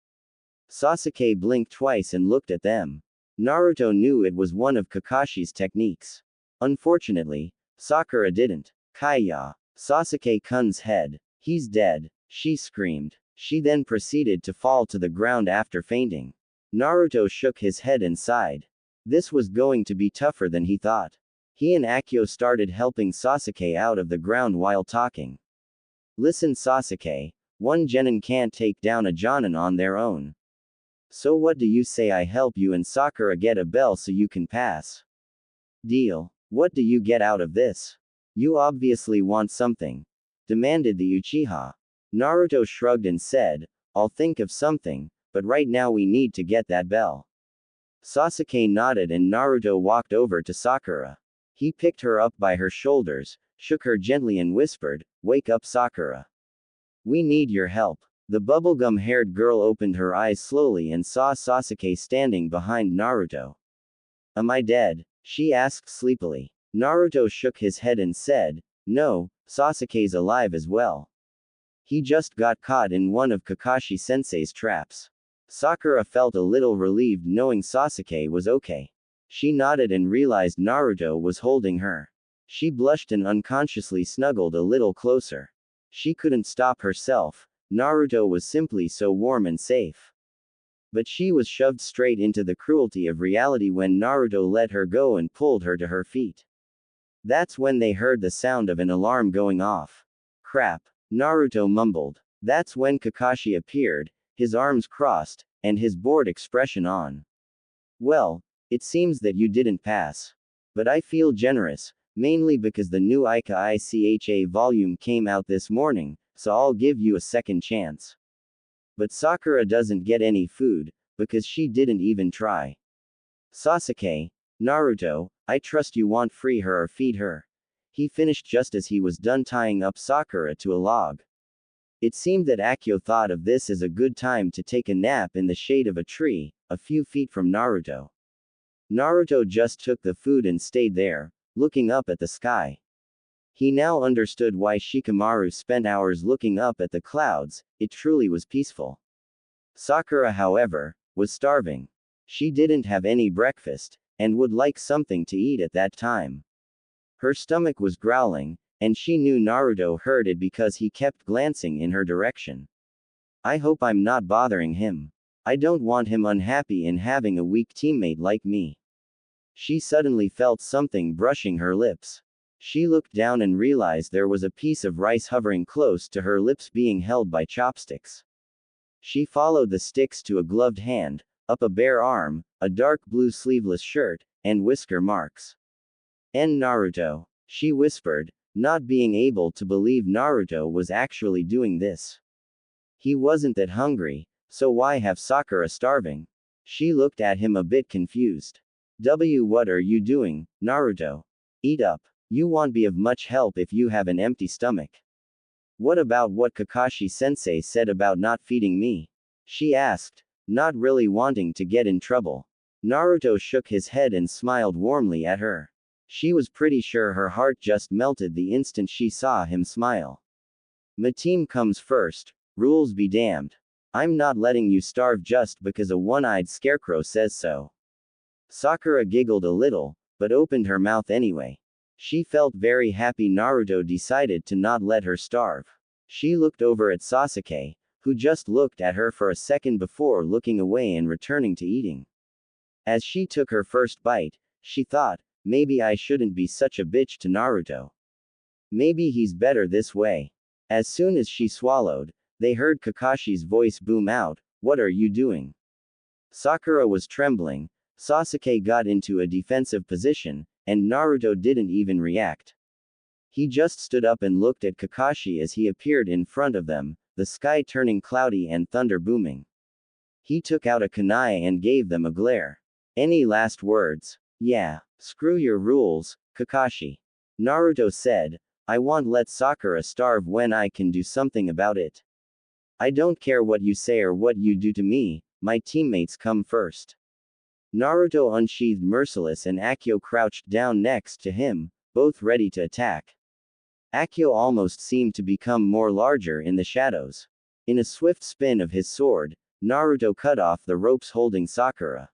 Sasuke blinked twice and looked at them. Naruto knew it was one of Kakashi's techniques. Unfortunately, Sakura didn't. Kaya. Sasuke-kun's head. He's dead, she screamed. She then proceeded to fall to the ground after fainting. Naruto shook his head and sighed. This was going to be tougher than he thought. He and Akio started helping Sasuke out of the ground while talking. Listen Sasuke, one genin can't take down a jonin on their own. So what do you say I help you and Sakura get a bell so you can pass? Deal. What do you get out of this? You obviously want something, demanded the Uchiha. Naruto shrugged and said, I'll think of something, but right now we need to get that bell. Sasuke nodded and Naruto walked over to Sakura. He picked her up by her shoulders, shook her gently and whispered, Wake up Sakura. We need your help. The bubblegum-haired girl opened her eyes slowly and saw Sasuke standing behind Naruto. Am I dead? She asked sleepily. Naruto shook his head and said, No, Sasuke's alive as well. He just got caught in one of Kakashi-sensei's traps. Sakura felt a little relieved knowing Sasuke was okay. She nodded and realized Naruto was holding her. She blushed and unconsciously snuggled a little closer. She couldn't stop herself. Naruto was simply so warm and safe. But she was shoved straight into the cruelty of reality when Naruto let her go and pulled her to her feet. That's when they heard the sound of an alarm going off. Crap, Naruto mumbled. That's when Kakashi appeared, his arms crossed, and his bored expression on. Well, it seems that you didn't pass. But I feel generous, mainly because the new Ica ICHA volume came out this morning, so I'll give you a second chance. But Sakura doesn't get any food, because she didn't even try. Sasuke, Naruto, I trust you won't free her or feed her. He finished just as he was done tying up Sakura to a log. It seemed that Akio thought of this as a good time to take a nap in the shade of a tree, a few feet from Naruto. Naruto just took the food and stayed there, looking up at the sky. He now understood why Shikamaru spent hours looking up at the clouds, it truly was peaceful. Sakura, however, was starving. She didn't have any breakfast, and would like something to eat at that time. Her stomach was growling, and she knew Naruto heard it because he kept glancing in her direction. I hope I'm not bothering him. I don't want him unhappy in having a weak teammate like me. She suddenly felt something brushing her lips. She looked down and realized there was a piece of rice hovering close to her lips being held by chopsticks. She followed the sticks to a gloved hand, up a bare arm, a dark blue sleeveless shirt, and whisker marks. Naruto, she whispered, not being able to believe Naruto was actually doing this. He wasn't that hungry, so why have Sakura starving? She looked at him a bit confused. What are you doing, Naruto? Eat up. You won't be of much help if you have an empty stomach. What about what Kakashi-sensei said about not feeding me? She asked, not really wanting to get in trouble. Naruto shook his head and smiled warmly at her. She was pretty sure her heart just melted the instant she saw him smile. My team comes first, rules be damned. I'm not letting you starve just because a one-eyed scarecrow says so. Sakura giggled a little, but opened her mouth anyway. She felt very happy Naruto decided to not let her starve. She looked over at Sasuke, who just looked at her for a second before looking away and returning to eating. As she took her first bite, she thought, maybe I shouldn't be such a bitch to Naruto. Maybe he's better this way. As soon as she swallowed, they heard Kakashi's voice boom out, what are you doing? Sakura was trembling. Sasuke got into a defensive position, and Naruto didn't even react. He just stood up and looked at Kakashi as he appeared in front of them, the sky turning cloudy and thunder booming. He took out a kunai and gave them a glare. Any last words? Yeah, screw your rules, Kakashi. Naruto said, I won't let Sakura starve when I can do something about it. I don't care what you say or what you do to me, my teammates come first. Naruto unsheathed Merciless and Akio crouched down next to him, both ready to attack. Akio almost seemed to become more larger in the shadows. In a swift spin of his sword, Naruto cut off the ropes holding Sakura.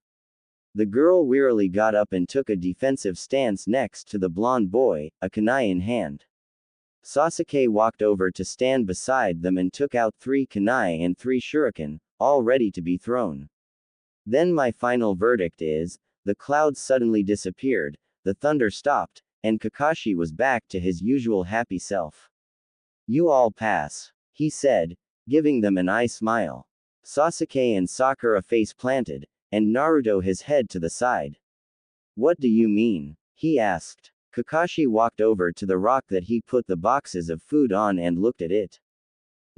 The girl wearily got up and took a defensive stance next to the blonde boy, a kunai in hand. Sasuke walked over to stand beside them and took out 3 kunai and 3 shuriken, all ready to be thrown. Then my final verdict is, the clouds suddenly disappeared, the thunder stopped, and Kakashi was back to his usual happy self. You all pass, he said, giving them an eye smile. Sasuke and Sakura face planted, and Naruto his head to the side. What do you mean? He asked. Kakashi walked over to the rock that he put the boxes of food on and looked at it.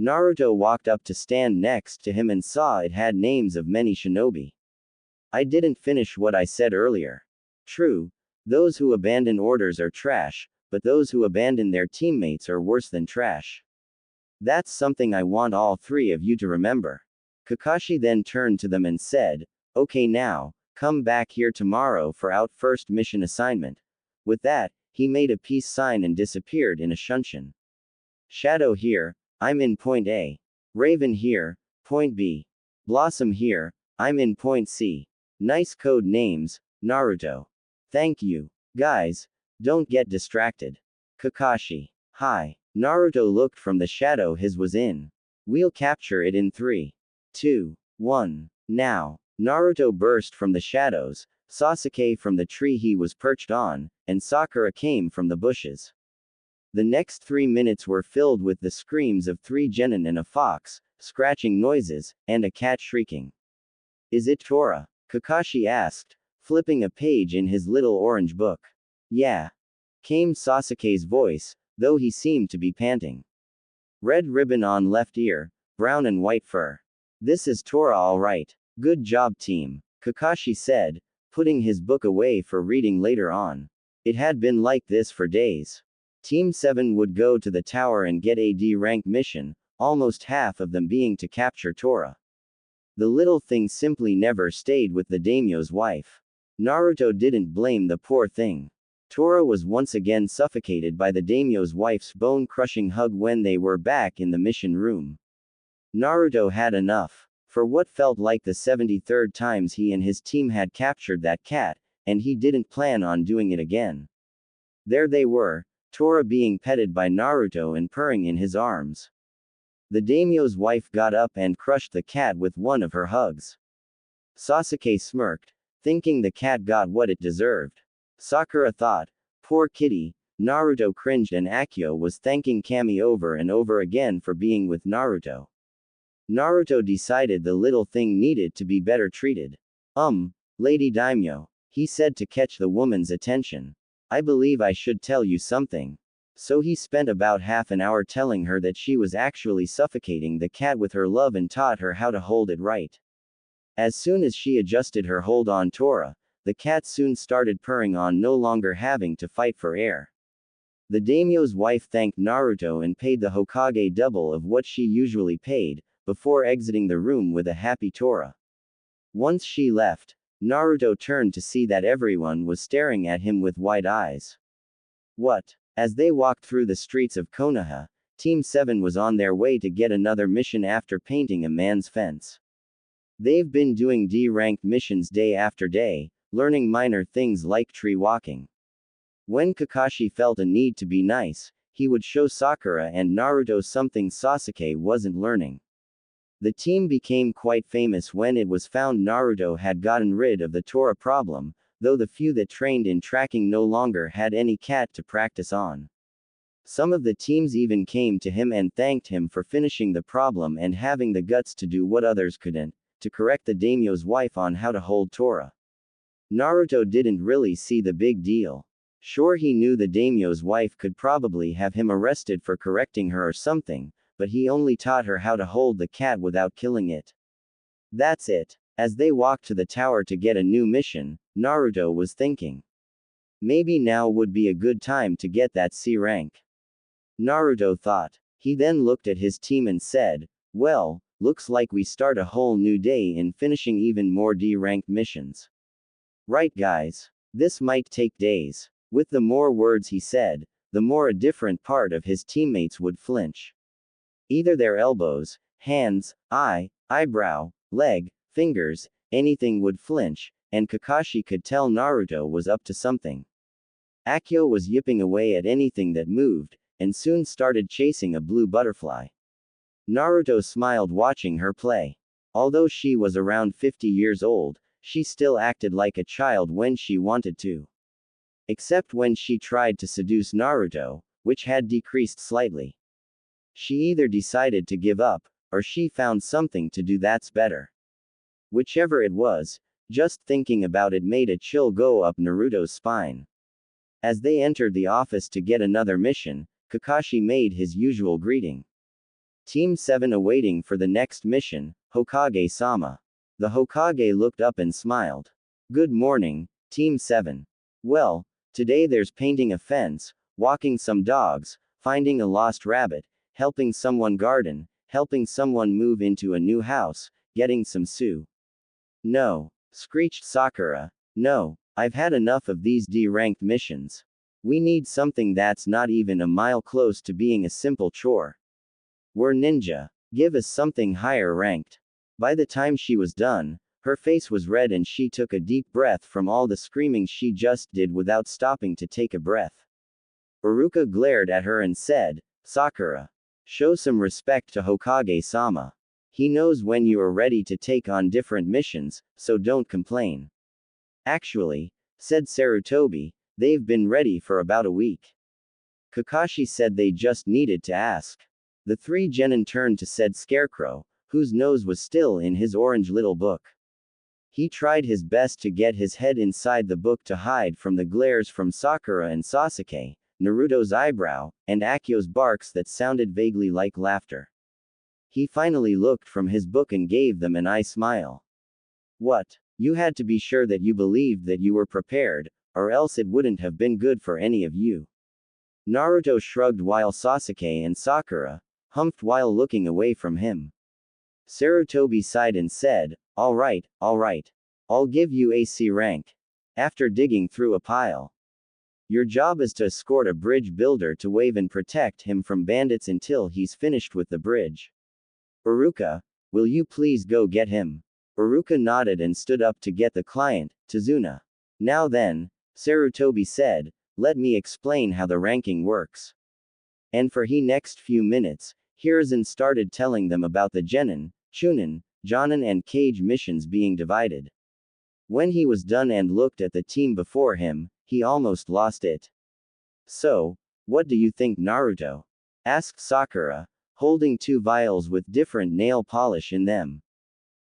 Naruto walked up to stand next to him and saw it had names of many shinobi. I didn't finish what I said earlier. True, those who abandon orders are trash, but those who abandon their teammates are worse than trash. That's something I want all 3 of you to remember. Kakashi then turned to them and said, okay now, come back here tomorrow for our first mission assignment. With that, he made a peace sign and disappeared in a shunshin. Shadow here, I'm in point A. Raven here, point B. Blossom here, I'm in point C. Nice code names, Naruto. Thank you. Guys, don't get distracted. Kakashi. Hi. Naruto looked from the shadow his was in. We'll capture it in 3, 2, 1. Now. Naruto burst from the shadows, Sasuke from the tree he was perched on, and Sakura came from the bushes. The next 3 minutes were filled with the screams of 3 genin and a fox, scratching noises, and a cat shrieking. Is it Tora? Kakashi asked, flipping a page in his little orange book. Yeah. Came Sasuke's voice, though he seemed to be panting. Red ribbon on left ear, brown and white fur. This is Tora all right. Good job team, Kakashi said, putting his book away for reading later on. It had been like this for days. Team 7 would go to the tower and get a D-rank mission, almost half of them being to capture Tora. The little thing simply never stayed with the daimyo's wife. Naruto didn't blame the poor thing. Tora was once again suffocated by the daimyo's wife's bone-crushing hug when they were back in the mission room. Naruto had enough. For what felt like the 73rd times he and his team had captured that cat, and he didn't plan on doing it again. There they were, Tora being petted by Naruto and purring in his arms. The daimyo's wife got up and crushed the cat with one of her hugs. Sasuke smirked, thinking the cat got what it deserved. Sakura thought, poor kitty. Naruto cringed and Akio was thanking Kami over and over again for being with Naruto. Naruto decided the little thing needed to be better treated. Lady Daimyo, he said to catch the woman's attention. I believe I should tell you something. So he spent about half an hour telling her that she was actually suffocating the cat with her love and taught her how to hold it right. As soon as she adjusted her hold on Tora, the cat soon started purring on, no longer having to fight for air. The daimyo's wife thanked Naruto and paid the Hokage double of what she usually paid, before exiting the room with a happy Tora. Once she left, Naruto turned to see that everyone was staring at him with wide eyes. What? As they walked through the streets of Konoha, Team 7 was on their way to get another mission after painting a man's fence. They've been doing D-ranked missions day after day, learning minor things like tree walking. When Kakashi felt a need to be nice, he would show Sakura and Naruto something Sasuke wasn't learning. The team became quite famous when it was found Naruto had gotten rid of the Tora problem, though the few that trained in tracking no longer had any cat to practice on. Some of the teams even came to him and thanked him for finishing the problem and having the guts to do what others couldn't, to correct the daimyo's wife on how to hold Tora. Naruto didn't really see the big deal. Sure, he knew the daimyo's wife could probably have him arrested for correcting her or something, but he only taught her how to hold the cat without killing it. That's it. As they walked to the tower to get a new mission, Naruto was thinking. Maybe now would be a good time to get that C rank. Naruto thought. He then looked at his team and said, well, looks like we start a whole new day in finishing even more D-ranked missions. Right guys? This might take days. With the more words he said, the more a different part of his teammates would flinch. Either their elbows, hands, eyebrow, leg, fingers, anything would flinch, and Kakashi could tell Naruto was up to something. Akio was yipping away at anything that moved, and soon started chasing a blue butterfly. Naruto smiled watching her play. Although she was around 50 years old, she still acted like a child when she wanted to. Except when she tried to seduce Naruto, which had decreased slightly. She either decided to give up, or she found something to do that's better. Whichever it was, just thinking about it made a chill go up Naruto's spine. As they entered the office to get another mission, Kakashi made his usual greeting. Team 7 awaiting for the next mission, Hokage-sama. The Hokage looked up and smiled. Good morning, Team 7. Well, today there's painting a fence, walking some dogs, finding a lost rabbit, helping someone garden, helping someone move into a new house, getting some sue. No, screeched Sakura. No, I've had enough of these D-ranked missions. We need something that's not even a mile close to being a simple chore. We're ninja. Give us something higher ranked. By the time she was done, her face was red and she took a deep breath from all the screaming she just did without stopping to take a breath. Iruka glared at her and said, Sakura. Show some respect to Hokage-sama. He knows when you are ready to take on different missions, so don't complain. Actually, said Sarutobi, they've been ready for about a week. Kakashi said they just needed to ask. The three genin turned to said Scarecrow, whose nose was still in his orange little book. He tried his best to get his head inside the book to hide from the glares from Sakura and Sasuke, Naruto's eyebrow, and Akio's barks that sounded vaguely like laughter. He finally looked from his book and gave them an eye smile. What? You had to be sure that you believed that you were prepared, or else it wouldn't have been good for any of you. Naruto shrugged while Sasuke and Sakura humphed while looking away from him. Sarutobi sighed and said, all right, I'll give you a C rank. After digging through a pile. Your job is to escort a bridge builder to wave and protect him from bandits until he's finished with the bridge. Iruka, will you please go get him? Iruka nodded and stood up to get the client, Tazuna. Now then, Sarutobi said, let me explain how the ranking works. And for the next few minutes, Hiruzen started telling them about the Genin, Chunin, Jonin and Kage missions being divided. When he was done and looked at the team before him, he almost lost it. So, what do you think, Naruto? Asked Sakura, holding two vials with different nail polish in them.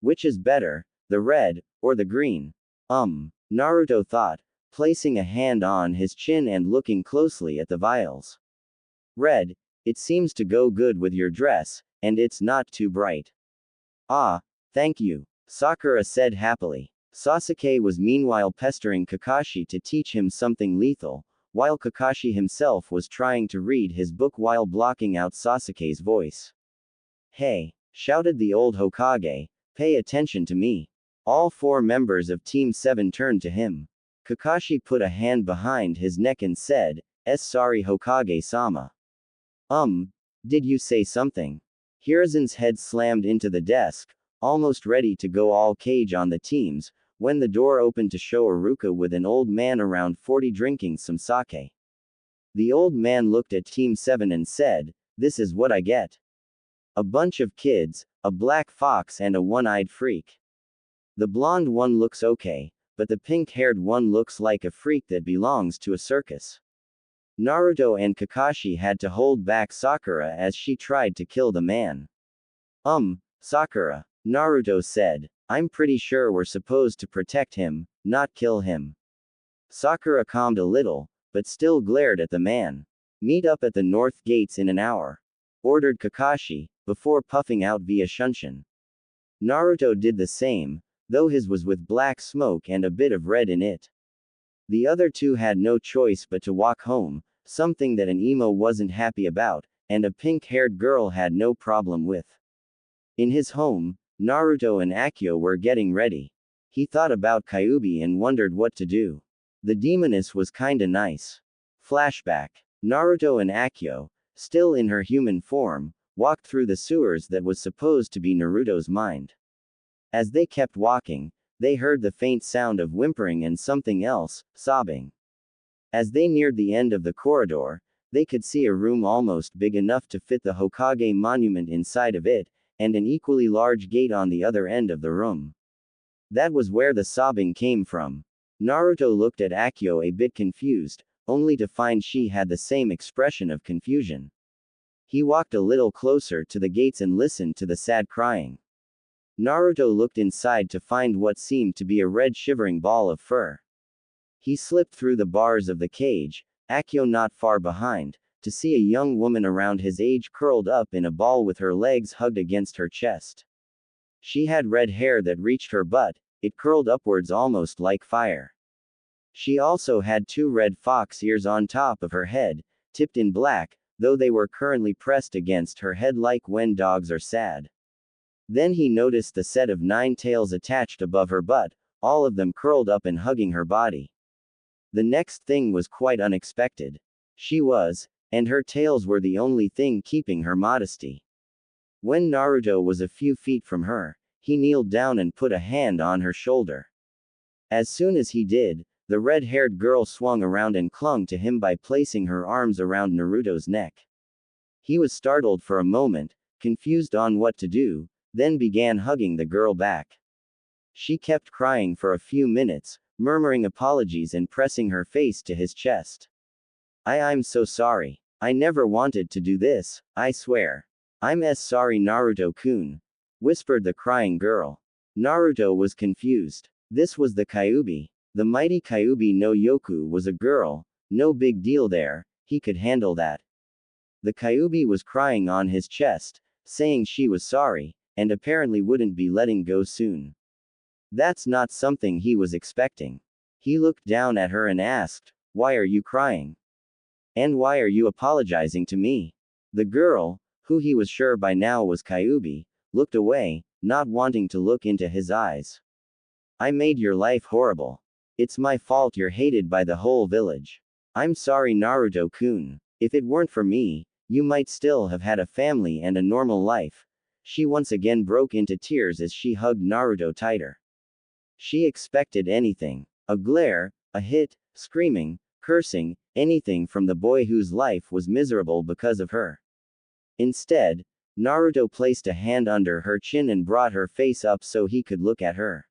Which is better, the red, or the green? Naruto thought, placing a hand on his chin and looking closely at the vials. Red, it seems to go good with your dress, and it's not too bright. Ah, thank you, Sakura said happily. Sasuke was meanwhile pestering Kakashi to teach him something lethal, while Kakashi himself was trying to read his book while blocking out Sasuke's voice. Hey, shouted the old Hokage, pay attention to me. All four members of Team 7 turned to him. Kakashi put a hand behind his neck and said, sorry Hokage-sama. Did you say something? Hiruzen's head slammed into the desk, almost ready to go all Kage on the teams, when the door opened to show Iruka with an old man around 40 drinking some sake. The old man looked at Team 7 and said, this is what I get. A bunch of kids, a black fox and a one-eyed freak. The blonde one looks okay, but the pink-haired one looks like a freak that belongs to a circus. Naruto and Kakashi had to hold back Sakura as she tried to kill the man. Sakura, Naruto said, I'm pretty sure we're supposed to protect him, not kill him. Sakura calmed a little, but still glared at the man. Meet up at the north gates in an hour, ordered Kakashi, before puffing out via Shunshin. Naruto did the same, though his was with black smoke and a bit of red in it. The other two had no choice but to walk home, something that an emo wasn't happy about, and a pink-haired girl had no problem with. In his home, Naruto and Akio were getting ready. He thought about Kyuubi and wondered what to do. The demoness was kinda nice. Flashback. Naruto and Akio, still in her human form, walked through the sewers that was supposed to be Naruto's mind. As they kept walking, they heard the faint sound of whimpering and something else, sobbing. As they neared the end of the corridor, they could see a room almost big enough to fit the Hokage monument inside of it, and an equally large gate on the other end of the room. That was where the sobbing came from. Naruto looked at Akio a bit confused, only to find she had the same expression of confusion. He walked a little closer to the gates and listened to the sad crying. Naruto looked inside to find what seemed to be a red shivering ball of fur. He slipped through the bars of the cage, Akio not far behind, to see a young woman around his age curled up in a ball with her legs hugged against her chest. She had red hair that reached her butt, it curled upwards almost like fire. She also had two red fox ears on top of her head, tipped in black, though they were currently pressed against her head like when dogs are sad. Then he noticed the set of 9 tails attached above her butt, all of them curled up and hugging her body. The next thing was quite unexpected. She was, and her tails were the only thing keeping her modesty. When Naruto was a few feet from her, he kneeled down and put a hand on her shoulder. As soon as he did, the red-haired girl swung around and clung to him by placing her arms around Naruto's neck. He was startled for a moment, confused on what to do, then began hugging the girl back. She kept crying for a few minutes, murmuring apologies and pressing her face to his chest. I'm so sorry. I never wanted to do this, I swear. I'm sorry Naruto-kun, whispered the crying girl. Naruto was confused. This was the Kyuubi. The mighty Kyuubi no Yoku was a girl, no big deal there, he could handle that. The Kyuubi was crying on his chest, saying she was sorry, and apparently wouldn't be letting go soon. That's not something he was expecting. He looked down at her and asked, "Why are you crying? And why are you apologizing to me?" The girl, who he was sure by now was Kyuubi, looked away, not wanting to look into his eyes. I made your life horrible. It's my fault you're hated by the whole village. I'm sorry Naruto-kun. If it weren't for me, you might still have had a family and a normal life. She once again broke into tears as she hugged Naruto tighter. She expected anything. A glare, a hit, screaming, cursing, anything from the boy whose life was miserable because of her. Instead, Naruto placed a hand under her chin and brought her face up so he could look at her.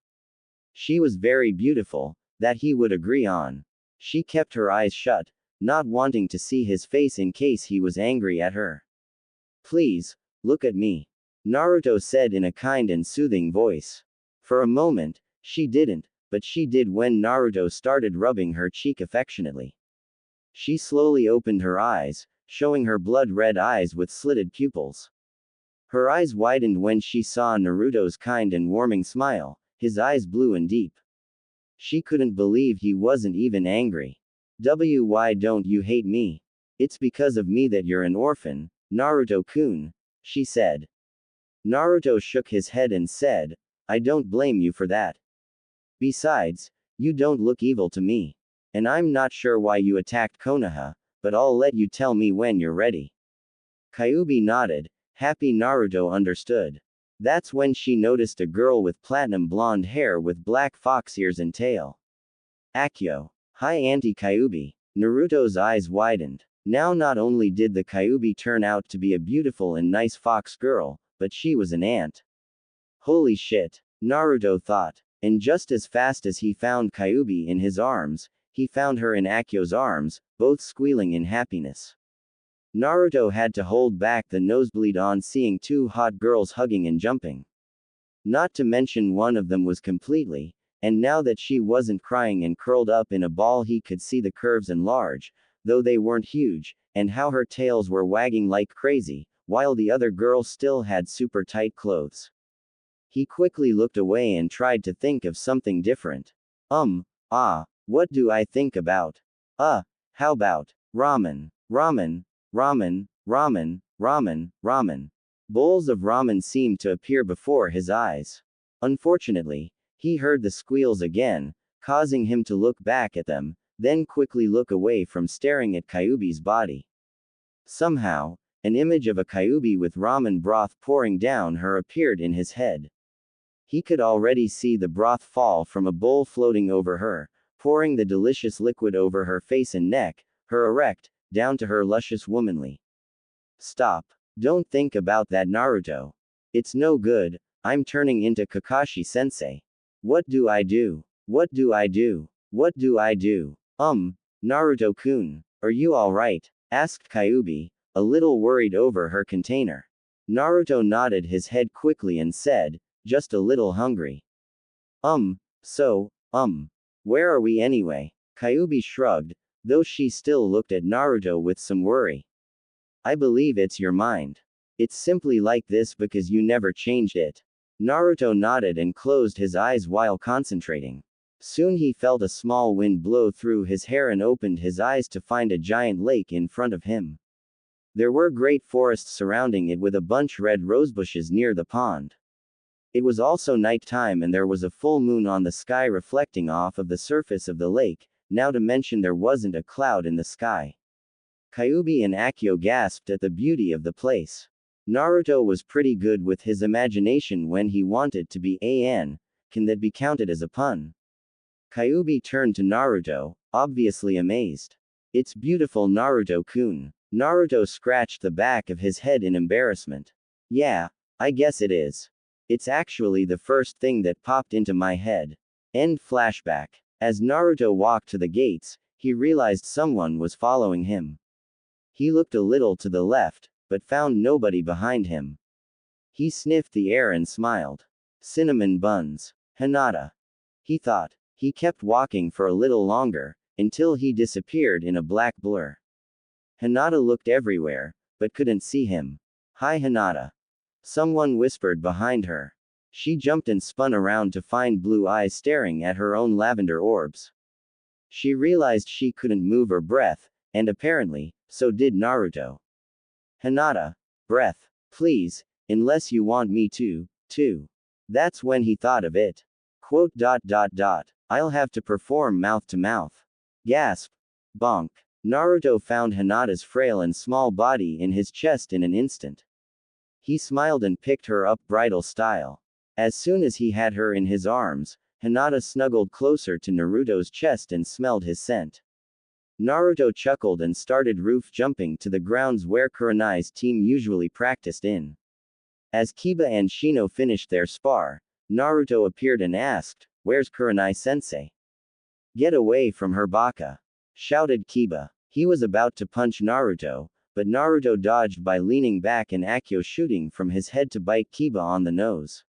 She was very beautiful, that he would agree on. She kept her eyes shut, not wanting to see his face in case he was angry at her. Please, look at me, Naruto said in a kind and soothing voice. For a moment, she didn't, but she did when Naruto started rubbing her cheek affectionately. She slowly opened her eyes, showing her blood-red eyes with slitted pupils. Her eyes widened when she saw Naruto's kind and warming smile, his eyes blue and deep. She couldn't believe he wasn't even angry. Why don't you hate me? It's because of me that you're an orphan, Naruto-kun, she said. Naruto shook his head and said, I don't blame you for that. Besides, you don't look evil to me. And I'm not sure why you attacked Konoha, but I'll let you tell me when you're ready. Kyuubi nodded, happy Naruto understood. That's when she noticed a girl with platinum blonde hair with black fox ears and tail. Akio. Hi Auntie Kyuubi. Naruto's eyes widened. Now not only did the Kyuubi turn out to be a beautiful and nice fox girl, but she was an aunt. Holy shit, Naruto thought. And just as fast as he found Kyuubi in his arms, he found her in Akio's arms, both squealing in happiness. Naruto had to hold back the nosebleed on seeing two hot girls hugging and jumping. Not to mention one of them was completely, and now that she wasn't crying and curled up in a ball he could see the curves enlarge, though they weren't huge, and how her tails were wagging like crazy, while the other girl still had super tight clothes. He quickly looked away and tried to think of something different. What do I think about? How about ramen? Ramen. Ramen, ramen, ramen, ramen. Bowls of ramen seemed to appear before his eyes. Unfortunately, he heard the squeals again, causing him to look back at them, then quickly look away from staring at Kyuubi's body. Somehow, an image of a Kyuubi with ramen broth pouring down her appeared in his head. He could already see the broth fall from a bowl floating over her, pouring the delicious liquid over her face and neck, her erect, down to her luscious womanly. Stop. Don't think about that, Naruto. It's no good, I'm turning into Kakashi-sensei. What do I do? What do I do? What do I do? Naruto-kun, are you alright? Asked Kyuubi, a little worried over her container. Naruto nodded his head quickly and said, just a little hungry. Where are we anyway? Kyuubi shrugged, though she still looked at Naruto with some worry. I believe it's your mind. It's simply like this because you never changed it. Naruto nodded and closed his eyes while concentrating. Soon he felt a small wind blow through his hair and opened his eyes to find a giant lake in front of him. There were great forests surrounding it with a bunch red rosebushes near the pond. It was also night time and there was a full moon on the sky reflecting off of the surface of the lake, now to mention there wasn't a cloud in the sky. Kyuubi and Akio gasped at the beauty of the place. Naruto was pretty good with his imagination when he wanted to be can that be counted as a pun? Kyuubi turned to Naruto, obviously amazed. It's beautiful, Naruto-kun. Naruto scratched the back of his head in embarrassment. Yeah, I guess it is. It's actually the first thing that popped into my head. End flashback. As Naruto walked to the gates, he realized someone was following him. He looked a little to the left, but found nobody behind him. He sniffed the air and smiled. Cinnamon buns. Hinata. He thought. He kept walking for a little longer, until he disappeared in a black blur. Hinata looked everywhere, but couldn't see him. Hi, Hinata. Someone whispered behind her. She jumped and spun around to find blue eyes staring at her own lavender orbs. She realized she couldn't move her breath, and apparently, so did Naruto. Hinata. Breath. Please, unless you want me to. That's when he thought of it. Quote. I'll have to perform mouth to mouth. Gasp. Bonk. Naruto found Hinata's frail and small body in his chest in an instant. He smiled and picked her up bridal style. As soon as he had her in his arms, Hinata snuggled closer to Naruto's chest and smelled his scent. Naruto chuckled and started roof jumping to the grounds where Kurenai's team usually practiced in. As Kiba and Shino finished their spar, Naruto appeared and asked, "Where's Kurenai-sensei?" "Get away from her, baka!" shouted Kiba. He was about to punch Naruto, but Naruto dodged by leaning back and Akio shooting from his head to bite Kiba on the nose.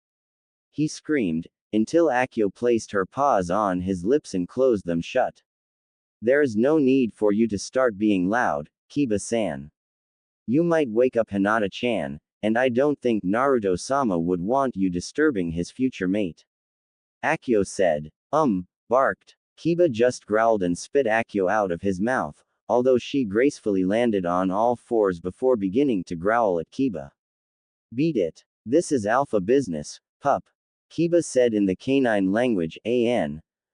He screamed, until Akio placed her paws on his lips and closed them shut. "There is no need for you to start being loud, Kiba-san. You might wake up Hinata-chan, and I don't think Naruto-sama would want you disturbing his future mate." Akio said. Barked. Kiba just growled and spit Akio out of his mouth, although she gracefully landed on all fours before beginning to growl at Kiba. "Beat it. This is alpha business, pup," Kiba said in the canine language.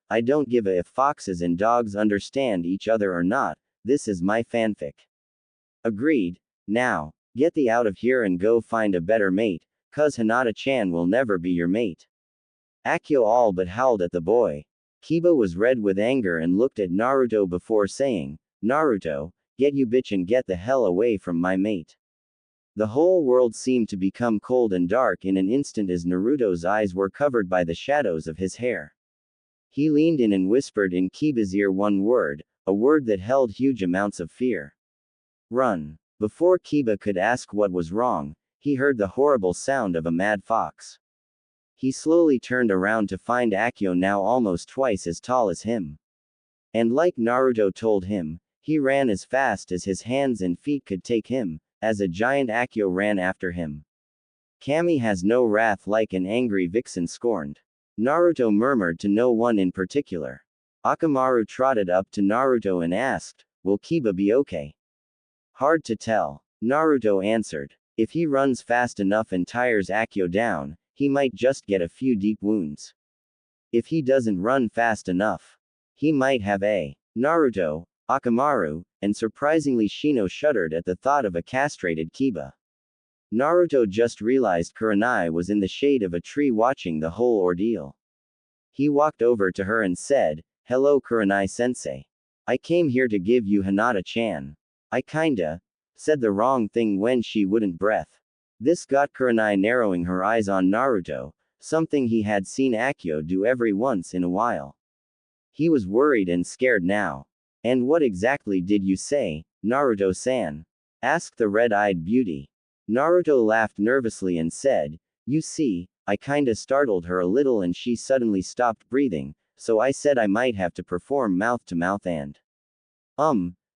I don't give a if foxes and dogs understand each other or not, this is my fanfic." "Agreed. Now, get thee out of here and go find a better mate, cuz Hinata-chan will never be your mate." Akio all but howled at the boy. Kiba was red with anger and looked at Naruto before saying, "Naruto, get you bitch and get the hell away from my mate." The whole world seemed to become cold and dark in an instant as Naruto's eyes were covered by the shadows of his hair. He leaned in and whispered in Kiba's ear one word, a word that held huge amounts of fear. "Run." Before Kiba could ask what was wrong, he heard the horrible sound of a mad fox. He slowly turned around to find Akio now almost twice as tall as him. And like Naruto told him, he ran as fast as his hands and feet could take him, as a giant Akio ran after him. "Kami has no wrath like an angry vixen scorned," Naruto murmured to no one in particular. Akamaru trotted up to Naruto and asked, "Will Kiba be okay?" "Hard to tell," Naruto answered. "If he runs fast enough and tires Akio down, he might just get a few deep wounds. If he doesn't run fast enough, he might have a Naruto, Akamaru, and surprisingly Shino shuddered at the thought of a castrated Kiba. Naruto just realized Kurenai was in the shade of a tree watching the whole ordeal. He walked over to her and said, "Hello Kurenai-sensei. I came here to give you Hinata-chan. I kinda said the wrong thing when she wouldn't breath." This got Kurenai narrowing her eyes on Naruto, something he had seen Akio do every once in a while. He was worried and scared now. "And what exactly did you say, Naruto-san?" asked the red-eyed beauty. Naruto laughed nervously and said, "You see, I kinda startled her a little and she suddenly stopped breathing, so I said I might have to perform mouth-to-mouth and."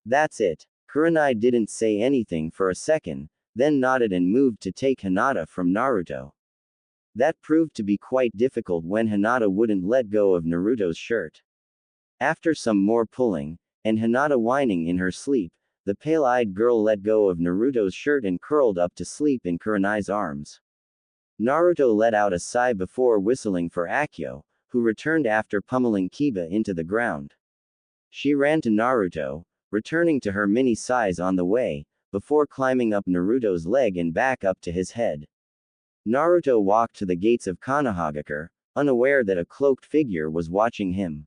That's it." Kurenai didn't say anything for a second, then nodded and moved to take Hinata from Naruto. That proved to be quite difficult when Hinata wouldn't let go of Naruto's shirt. After some more pulling, and Hinata whining in her sleep, the pale-eyed girl let go of Naruto's shirt and curled up to sleep in Kurenai's arms. Naruto let out a sigh before whistling for Akio, who returned after pummeling Kiba into the ground. She ran to Naruto, returning to her mini size on the way, before climbing up Naruto's leg and back up to his head. Naruto walked to the gates of Konohagakure, unaware that a cloaked figure was watching him.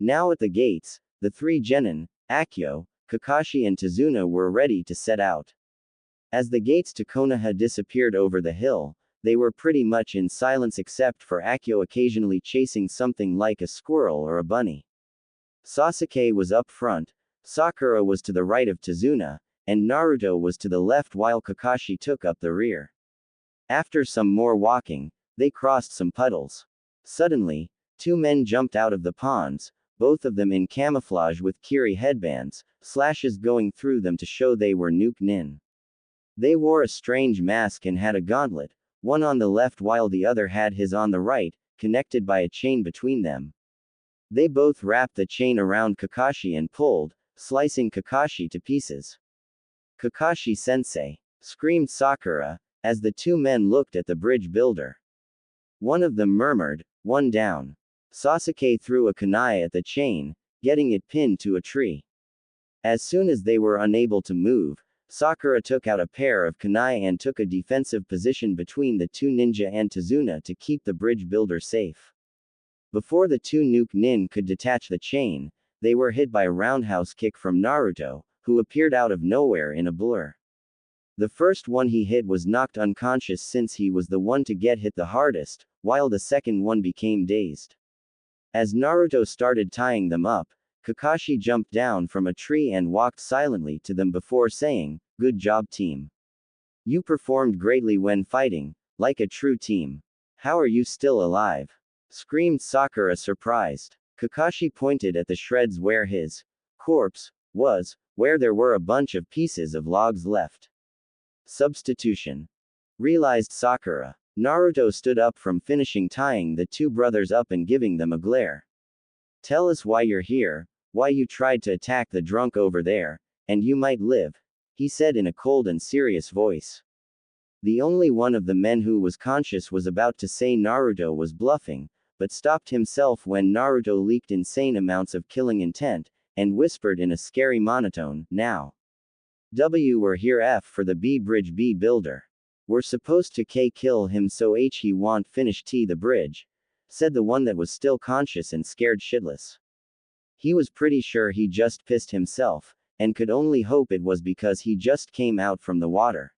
Now at the gates, the three genin, Akio, Kakashi and Tazuna were ready to set out. As the gates to Konoha disappeared over the hill, they were pretty much in silence except for Akio occasionally chasing something like a squirrel or a bunny. Sasuke was up front, Sakura was to the right of Tazuna, and Naruto was to the left while Kakashi took up the rear. After some more walking, they crossed some puddles. Suddenly, two men jumped out of the ponds, both of them in camouflage with kiri headbands, slashes going through them to show they were Nuke Nin. They wore a strange mask and had a gauntlet, one on the left while the other had his on the right, connected by a chain between them. They both wrapped the chain around Kakashi and pulled, slicing Kakashi to pieces. "Kakashi-sensei!" screamed Sakura, as the two men looked at the bridge builder. One of them murmured, "One down." Sasuke threw a kunai at the chain, getting it pinned to a tree. As soon as they were unable to move, Sakura took out a pair of kunai and took a defensive position between the two ninja and Tazuna to keep the bridge builder safe. Before the two Nuke Nin could detach the chain, they were hit by a roundhouse kick from Naruto, who appeared out of nowhere in a blur. The first one he hit was knocked unconscious since he was the one to get hit the hardest, while the second one became dazed. As Naruto started tying them up, Kakashi jumped down from a tree and walked silently to them before saying, "Good job team. You performed greatly when fighting, like a true team. How are you still alive?" screamed Sakura surprised. Kakashi pointed at the shreds where his corpse was, where there were a bunch of pieces of logs left. Substitution, realized Sakura. Naruto stood up from finishing tying the two brothers up and giving them a glare. "Tell us why you're here, why you tried to attack the drunk over there, and you might live," he said in a cold and serious voice. The only one of the men who was conscious was about to say Naruto was bluffing, but stopped himself when Naruto leaked insane amounts of killing intent, and whispered in a scary monotone, "Now. We're here F for the B bridge B builder. We're supposed to K kill him so he won't finish T the bridge," said the one that was still conscious and scared shitless. He was pretty sure he just pissed himself, and could only hope it was because he just came out from the water.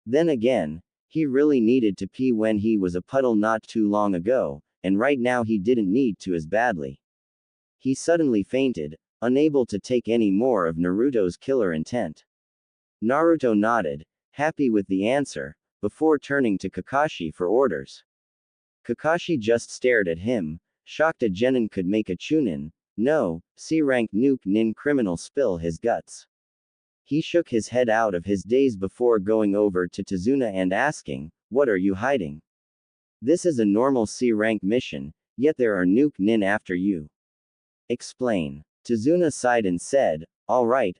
Then again, he really needed to pee when he was a puddle not too long ago, and right now he didn't need to as badly. He suddenly fainted, unable to take any more of Naruto's killer intent. Naruto nodded, happy with the answer, before turning to Kakashi for orders. Kakashi just stared at him, shocked a genin could make a chunin, no, C-rank Nuke Nin criminal spill his guts. He shook his head out of his daze before going over to Tazuna and asking, "What are you hiding? This is a normal C-rank mission, yet there are Nuke Nin after you. Explain." Tazuna sighed and said, all right.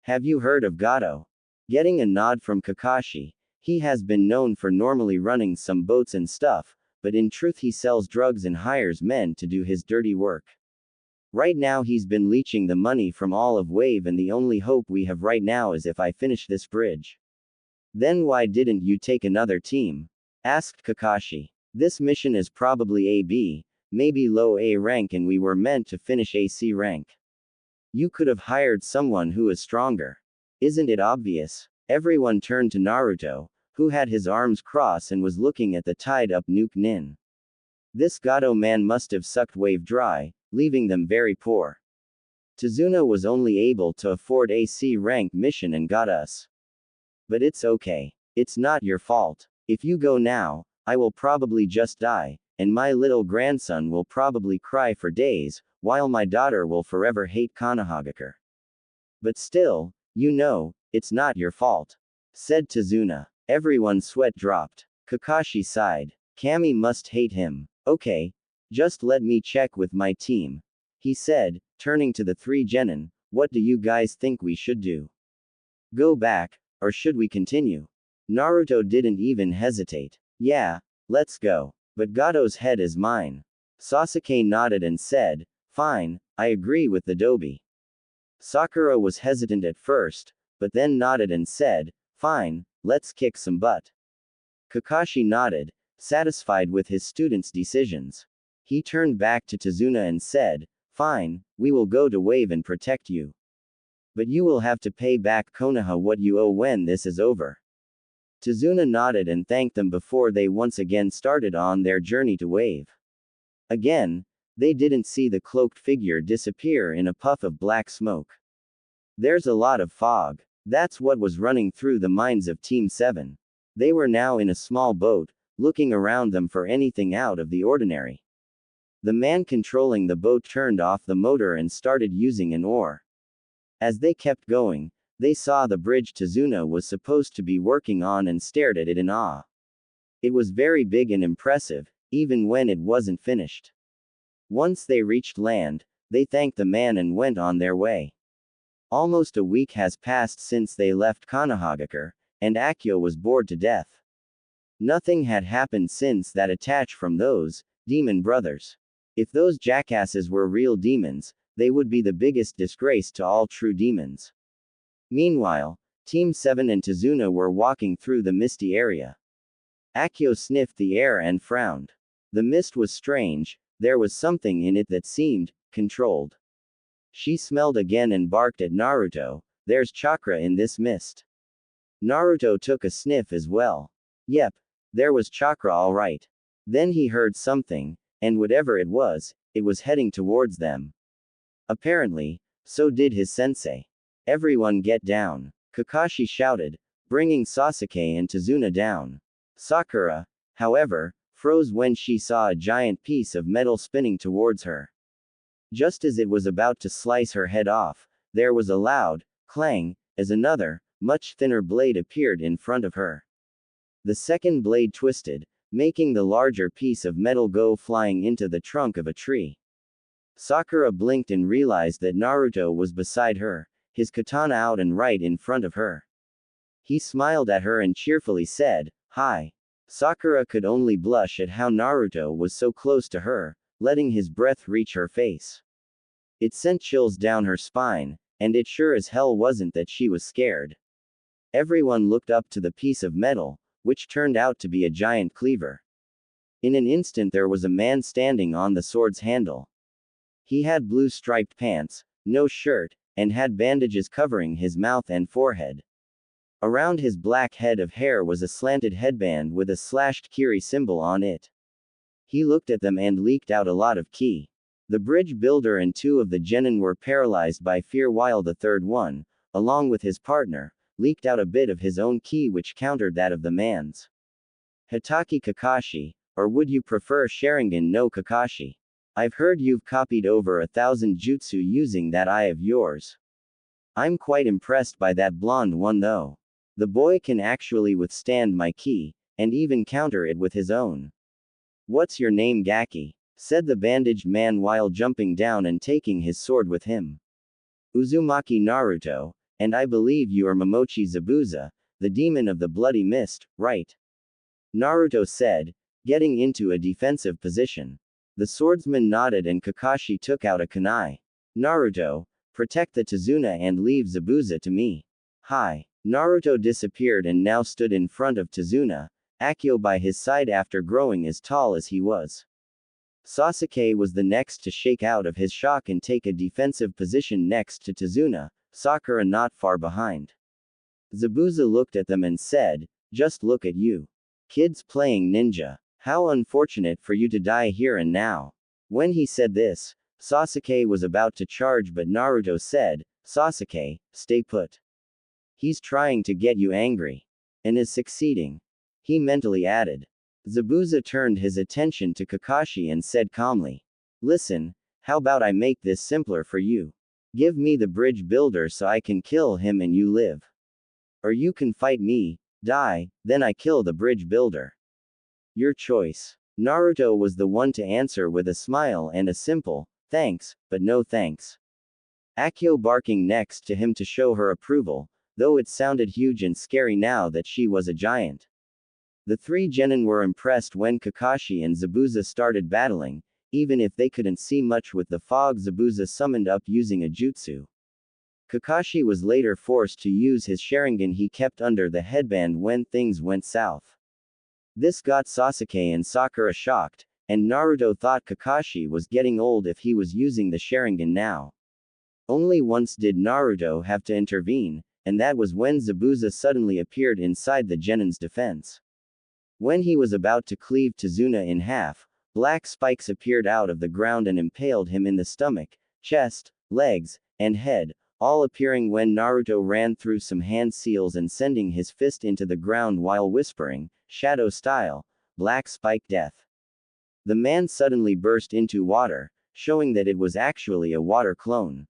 Have you heard of Gato?" Getting a nod from Kakashi. He has been known for normally running some boats and stuff, but in truth he sells drugs and hires men to do his dirty work. Right now he's been leeching the money from all of Wave, and the only hope we have right now is if I finish this bridge. Then why didn't you take another team? Asked Kakashi. This mission is probably AB, maybe low A rank, and we were meant to finish AC rank. You could have hired someone who is stronger. Isn't it obvious? Everyone turned to Naruto, who had his arms crossed and was looking at the tied-up Nuke Nin. This Gato man must have sucked Wave dry, leaving them very poor. Tazuna was only able to afford AC rank mission and got us. But it's okay. It's not your fault. If you go now, I will probably just die, and my little grandson will probably cry for days, while my daughter will forever hate Konohagakure. But still, you know, it's not your fault, said Tazuna. Everyone's sweat dropped. Kakashi sighed. Kami must hate him. Okay, just let me check with my team, he said, turning to the three genin. What do you guys think we should do? Go back, or should we continue? Naruto didn't even hesitate. Yeah, let's go. But Gato's head is mine. Sasuke nodded and said, fine, I agree with the Dobi. Sakura was hesitant at first, but then nodded and said, fine, let's kick some butt. Kakashi nodded, satisfied with his students' decisions. He turned back to Tazuna and said, fine, we will go to Wave and protect you. But you will have to pay back Konoha what you owe when this is over. Tazuna nodded and thanked them before they once again started on their journey to Wave. Again, they didn't see the cloaked figure disappear in a puff of black smoke. There's a lot of fog. That's what was running through the minds of Team 7. They were now in a small boat, looking around them for anything out of the ordinary. The man controlling the boat turned off the motor and started using an oar. As they kept going, they saw the bridge Tazuna was supposed to be working on and stared at it in awe. It was very big and impressive, even when it wasn't finished. Once they reached land, they thanked the man and went on their way. Almost a week has passed since they left Konohagakure, and Akio was bored to death. Nothing had happened since that attack from those demon brothers. If those jackasses were real demons, they would be the biggest disgrace to all true demons. Meanwhile, Team 7 and Tazuna were walking through the misty area. Akio sniffed the air and frowned. The mist was strange, there was something in it that seemed controlled. She smelled again and barked at Naruto, there's chakra in this mist. Naruto took a sniff as well. Yep, there was chakra all right. Then he heard something, and whatever it was heading towards them. Apparently, so did his sensei. Everyone get down, Kakashi shouted, bringing Sasuke and Tazuna down. Sakura, however, froze when she saw a giant piece of metal spinning towards her. Just as it was about to slice her head off, there was a loud clang, as another, much thinner blade appeared in front of her. The second blade twisted, making the larger piece of metal go flying into the trunk of a tree. Sakura blinked and realized that Naruto was beside her, his katana out and right in front of her. He smiled at her and cheerfully said, "Hi." Sakura could only blush at how Naruto was so close to her, letting his breath reach her face. It sent chills down her spine, and it sure as hell wasn't that she was scared. Everyone looked up to the piece of metal, which turned out to be a giant cleaver. In an instant there was a man standing on the sword's handle. He had blue striped pants, no shirt, and had bandages covering his mouth and forehead. Around his black head of hair was a slanted headband with a slashed Kiri symbol on it. He looked at them and leaked out a lot of ki. The bridge builder and two of the genin were paralyzed by fear while the third one, along with his partner, leaked out a bit of his own ki which countered that of the man's. Hitaki Kakashi, or would you prefer Sharingan no Kakashi? I've heard you've copied over 1,000 jutsu using that eye of yours. I'm quite impressed by that blonde one though. The boy can actually withstand my ki, and even counter it with his own. What's your name, Gaki? Said the bandaged man while jumping down and taking his sword with him. Uzumaki Naruto, and I believe you are Momochi Zabuza, the demon of the bloody mist, right? Naruto said, getting into a defensive position. The swordsman nodded and Kakashi took out a kunai. Naruto, protect the Tazuna and leave Zabuza to me. Hi. Naruto disappeared and now stood in front of Tazuna, Akio by his side after growing as tall as he was. Sasuke was the next to shake out of his shock and take a defensive position next to Tazuna, Sakura not far behind. Zabuza looked at them and said, "Just look at you. Kids playing ninja. How unfortunate for you to die here and now." When he said this, Sasuke was about to charge but Naruto said, "Sasuke, stay put. He's trying to get you angry. And is succeeding." He mentally added. Zabuza turned his attention to Kakashi and said calmly, "Listen, how about I make this simpler for you? Give me the bridge builder so I can kill him and you live. Or you can fight me, die, then I kill the bridge builder. Your choice." Naruto was the one to answer with a smile and a simple, "Thanks, but no thanks." Akio barking next to him to show her approval, though it sounded huge and scary now that she was a giant. The three genin were impressed when Kakashi and Zabuza started battling, even if they couldn't see much with the fog Zabuza summoned up using a jutsu. Kakashi was later forced to use his Sharingan he kept under the headband when things went south. This got Sasuke and Sakura shocked, and Naruto thought Kakashi was getting old if he was using the Sharingan now. Only once did Naruto have to intervene, and that was when Zabuza suddenly appeared inside the genin's defense. When he was about to cleave Tazuna in half, black spikes appeared out of the ground and impaled him in the stomach, chest, legs, and head, all appearing when Naruto ran through some hand seals and sending his fist into the ground while whispering, shadow style, "Black spike death." The man suddenly burst into water, showing that it was actually a water clone.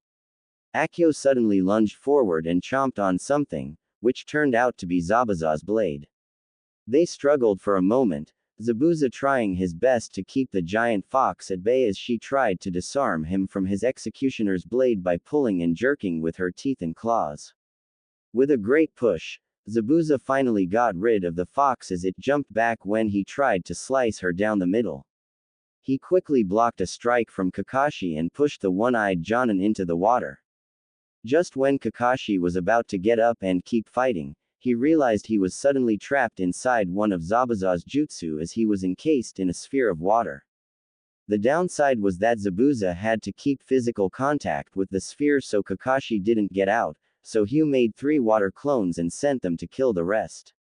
Akio suddenly lunged forward and chomped on something, which turned out to be Zabuza's blade. They struggled for a moment, Zabuza trying his best to keep the giant fox at bay as she tried to disarm him from his executioner's blade by pulling and jerking with her teeth and claws. With a great push, Zabuza finally got rid of the fox as it jumped back when he tried to slice her down the middle. He quickly blocked a strike from Kakashi and pushed the one-eyed Jonin into the water. Just when Kakashi was about to get up and keep fighting, he realized he was suddenly trapped inside one of Zabuza's jutsu as he was encased in a sphere of water. The downside was that Zabuza had to keep physical contact with the sphere so Kakashi didn't get out, so Hugh made 3 water clones and sent them to kill the rest.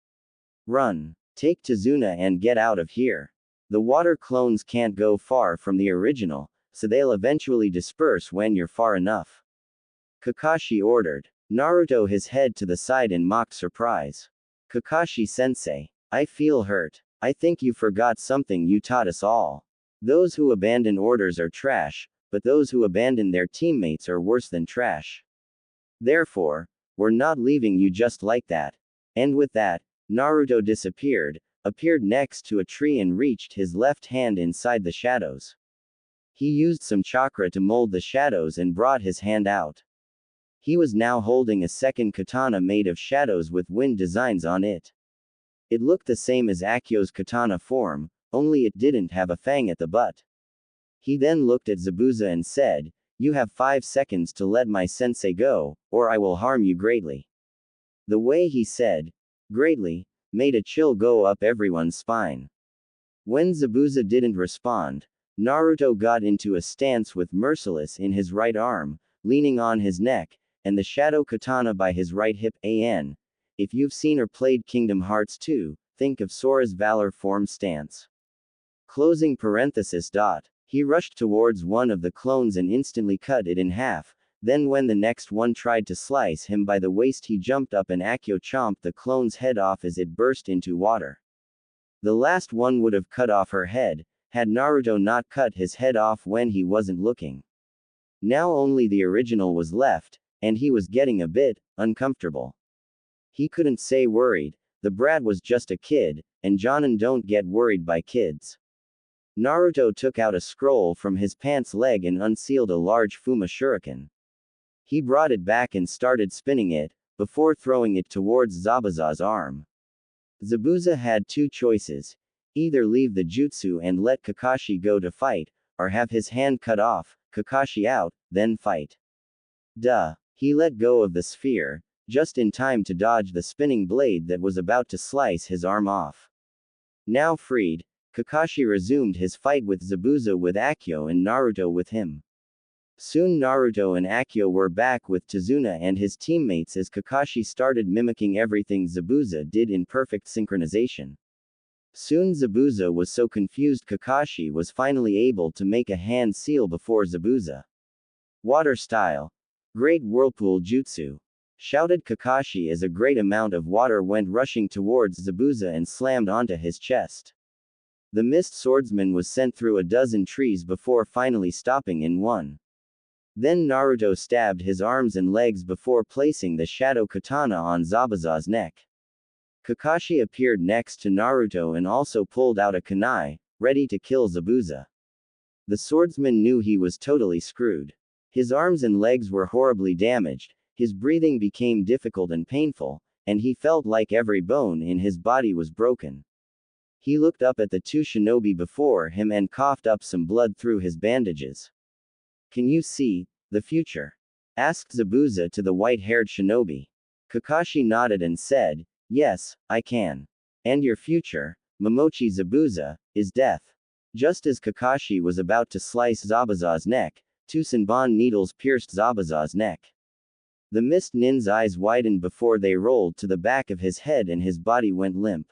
"Run. Take Tazuna and get out of here. The water clones can't go far from the original, so they'll eventually disperse when you're far enough," Kakashi ordered. Naruto his head to the side in mock surprise. "Kakashi-sensei, I feel hurt. I think you forgot something you taught us all. Those who abandon orders are trash, but those who abandon their teammates are worse than trash. Therefore, we're not leaving you just like that." And with that, Naruto disappeared, appeared next to a tree and reached his left hand inside the shadows. He used some chakra to mold the shadows and brought his hand out. He was now holding a second katana made of shadows with wind designs on it. It looked the same as Akio's katana form, only it didn't have a fang at the butt. He then looked at Zabuza and said, "You have 5 seconds to let my sensei go, or I will harm you greatly." The way he said, "greatly," made a chill go up everyone's spine. When Zabuza didn't respond, Naruto got into a stance with Merciless in his right arm, leaning on his neck, and the shadow katana by his right hip. If you've seen or played Kingdom Hearts 2, think of Sora's Valor form stance. Closing parenthesis. He rushed towards one of the clones and instantly cut it in half, then when the next one tried to slice him by the waist he jumped up and Akio chomped the clone's head off as it burst into water. The last one would have cut off her head, had Naruto not cut his head off when he wasn't looking. Now only the original was left, and he was getting a bit uncomfortable. He couldn't say worried, the brat was just a kid, and Jonin don't get worried by kids. Naruto took out a scroll from his pants leg and unsealed a large Fuma shuriken. He brought it back and started spinning it, before throwing it towards Zabuza's arm. Zabuza had 2 choices. Either leave the jutsu and let Kakashi go to fight, or have his hand cut off, Kakashi out, then fight. Duh. He let go of the sphere, just in time to dodge the spinning blade that was about to slice his arm off. Now freed, Kakashi resumed his fight with Zabuza with Akio and Naruto with him. Soon Naruto and Akio were back with Tazuna and his teammates as Kakashi started mimicking everything Zabuza did in perfect synchronization. Soon Zabuza was so confused Kakashi was finally able to make a hand seal before Zabuza. Water style. Great whirlpool jutsu. Shouted Kakashi as a great amount of water went rushing towards Zabuza and slammed onto his chest. The mist swordsman was sent through a dozen trees before finally stopping in one. Then Naruto stabbed his arms and legs before placing the shadow katana on Zabuza's neck. Kakashi appeared next to Naruto and also pulled out a kunai, ready to kill Zabuza. The swordsman knew he was totally screwed. His arms and legs were horribly damaged, his breathing became difficult and painful, and he felt like every bone in his body was broken. He looked up at the two shinobi before him and coughed up some blood through his bandages. Can you see the future? Asked Zabuza to the white-haired shinobi. Kakashi nodded and said, yes, I can. And your future, Momochi Zabuza, is death. Just as Kakashi was about to slice Zabuza's neck, two Senbon needles pierced Zabuza's neck. The mist nin's eyes widened before they rolled to the back of his head and his body went limp.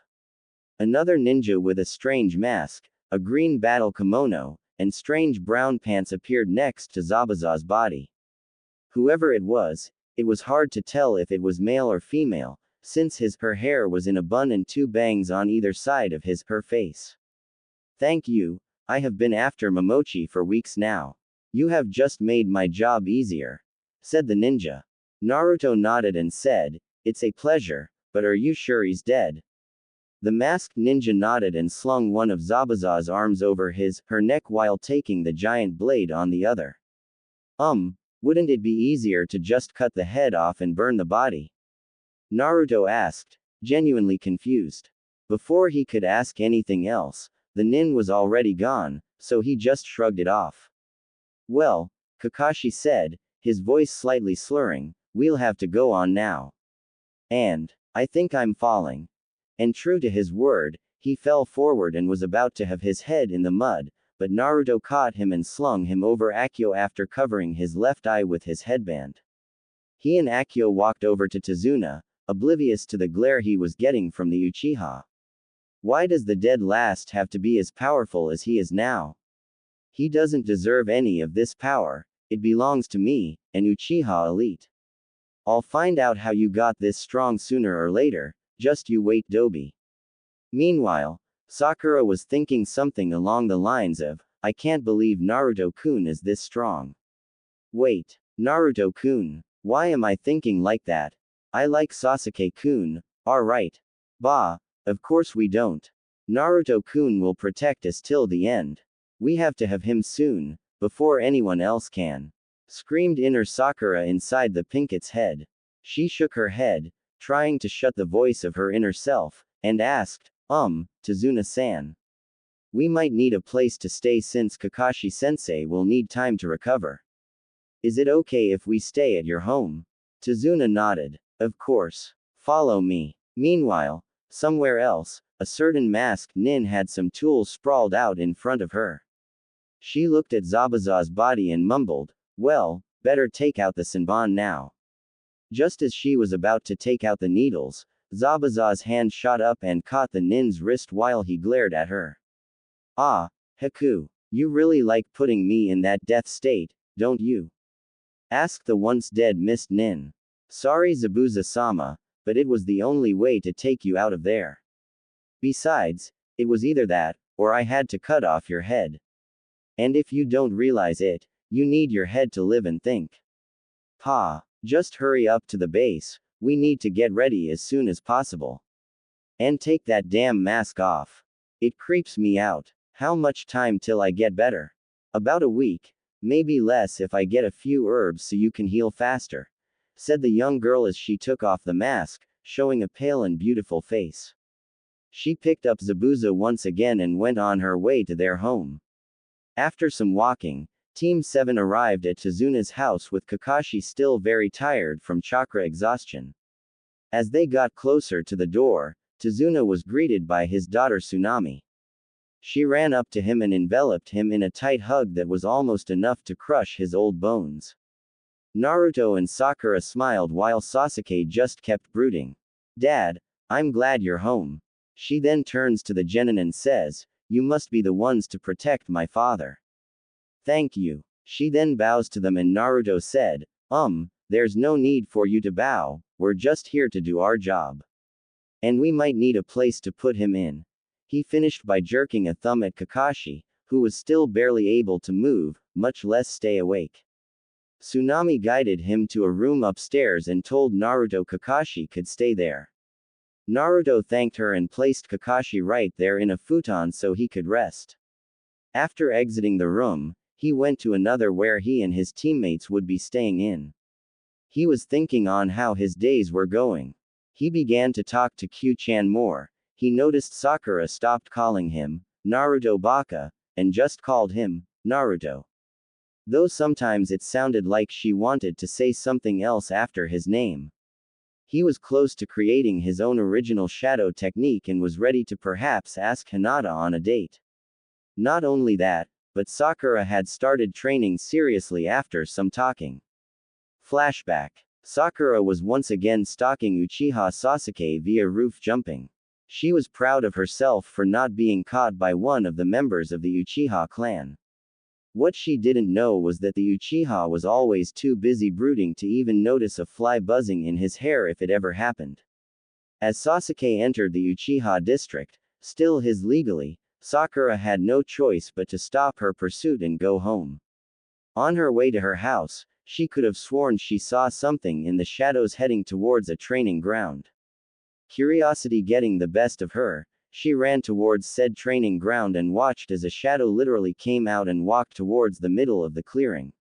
Another ninja with a strange mask, a green battle kimono, and strange brown pants appeared next to Zabuza's body. Whoever it was hard to tell if it was male or female, since her hair was in a bun and two bangs on either side of her face. Thank you, I have been after Momochi for weeks now. You have just made my job easier, said the ninja. Naruto nodded and said, it's a pleasure, but are you sure he's dead? The masked ninja nodded and slung one of Zabuza's arms over her neck while taking the giant blade on the other. Wouldn't it be easier to just cut the head off and burn the body? Naruto asked, genuinely confused. Before he could ask anything else, the nin was already gone, so he just shrugged it off. Well, Kakashi said, his voice slightly slurring, we'll have to go on now. And, I think I'm falling. And true to his word, he fell forward and was about to have his head in the mud, but Naruto caught him and slung him over Akio after covering his left eye with his headband. He and Akio walked over to Tazuna, oblivious to the glare he was getting from the Uchiha. Why does the dead last have to be as powerful as he is now? He doesn't deserve any of this power, it belongs to me, an Uchiha elite. I'll find out how you got this strong sooner or later, just you wait Dobi. Meanwhile, Sakura was thinking something along the lines of, I can't believe Naruto-kun is this strong. Wait, Naruto-kun, why am I thinking like that? I like Sasuke-kun, alright. Bah, of course we don't. Naruto-kun will protect us till the end. We have to have him soon, before anyone else can. Screamed inner Sakura inside the Pinket's head. She shook her head, trying to shut the voice of her inner self, and asked, Tazuna-san. We might need a place to stay since Kakashi-sensei will need time to recover. Is it okay if we stay at your home? Tazuna nodded. Of course. Follow me. Meanwhile, somewhere else, a certain masked nin had some tools sprawled out in front of her. She looked at Zabuza's body and mumbled, well, better take out the Senbon now. Just as she was about to take out the needles, Zabuza's hand shot up and caught the nin's wrist while he glared at her. Ah, Haku, you really like putting me in that death state, don't you? Asked the once dead mist nin. Sorry Zabuza-sama, but it was the only way to take you out of there. Besides, it was either that, or I had to cut off your head. And if you don't realize it, you need your head to live and think. Pa, just hurry up to the base, we need to get ready as soon as possible. And take that damn mask off. It creeps me out. How much time till I get better? About a week, maybe less if I get a few herbs so you can heal faster, said the young girl as she took off the mask, showing a pale and beautiful face. She picked up Zabuza once again and went on her way to their home. After some walking, Team 7 arrived at Tazuna's house with Kakashi still very tired from chakra exhaustion. As they got closer to the door, Tazuna was greeted by his daughter Tsunami. She ran up to him and enveloped him in a tight hug that was almost enough to crush his old bones. Naruto and Sakura smiled while Sasuke just kept brooding. "Dad, I'm glad you're home." She then turns to the genin and says, "You must be the ones to protect my father." "Thank you." She then bows to them and Naruto said, "There's no need for you to bow, we're just here to do our job. And we might need a place to put him in." He finished by jerking a thumb at Kakashi, who was still barely able to move, much less stay awake. Tsunami guided him to a room upstairs and told Naruto Kakashi could stay there. Naruto thanked her and placed Kakashi right there in a futon so he could rest. After exiting the room, he went to another where he and his teammates would be staying in. He was thinking on how his days were going. He began to talk to Q-chan more. He noticed Sakura stopped calling him Naruto Baka, and just called him Naruto. Though sometimes it sounded like she wanted to say something else after his name. He was close to creating his own original shadow technique and was ready to perhaps ask Hinata on a date. Not only that, but Sakura had started training seriously after some talking. Flashback. Sakura was once again stalking Uchiha Sasuke via roof jumping. She was proud of herself for not being caught by one of the members of the Uchiha clan. What she didn't know was that the Uchiha was always too busy brooding to even notice a fly buzzing in his hair if it ever happened. As Sasuke entered the Uchiha district, still his legally, Sakura had no choice but to stop her pursuit and go home. On her way to her house, she could have sworn she saw something in the shadows heading towards a training ground. Curiosity getting the best of her, she ran towards said training ground and watched as a shadow literally came out and walked towards the middle of the clearing.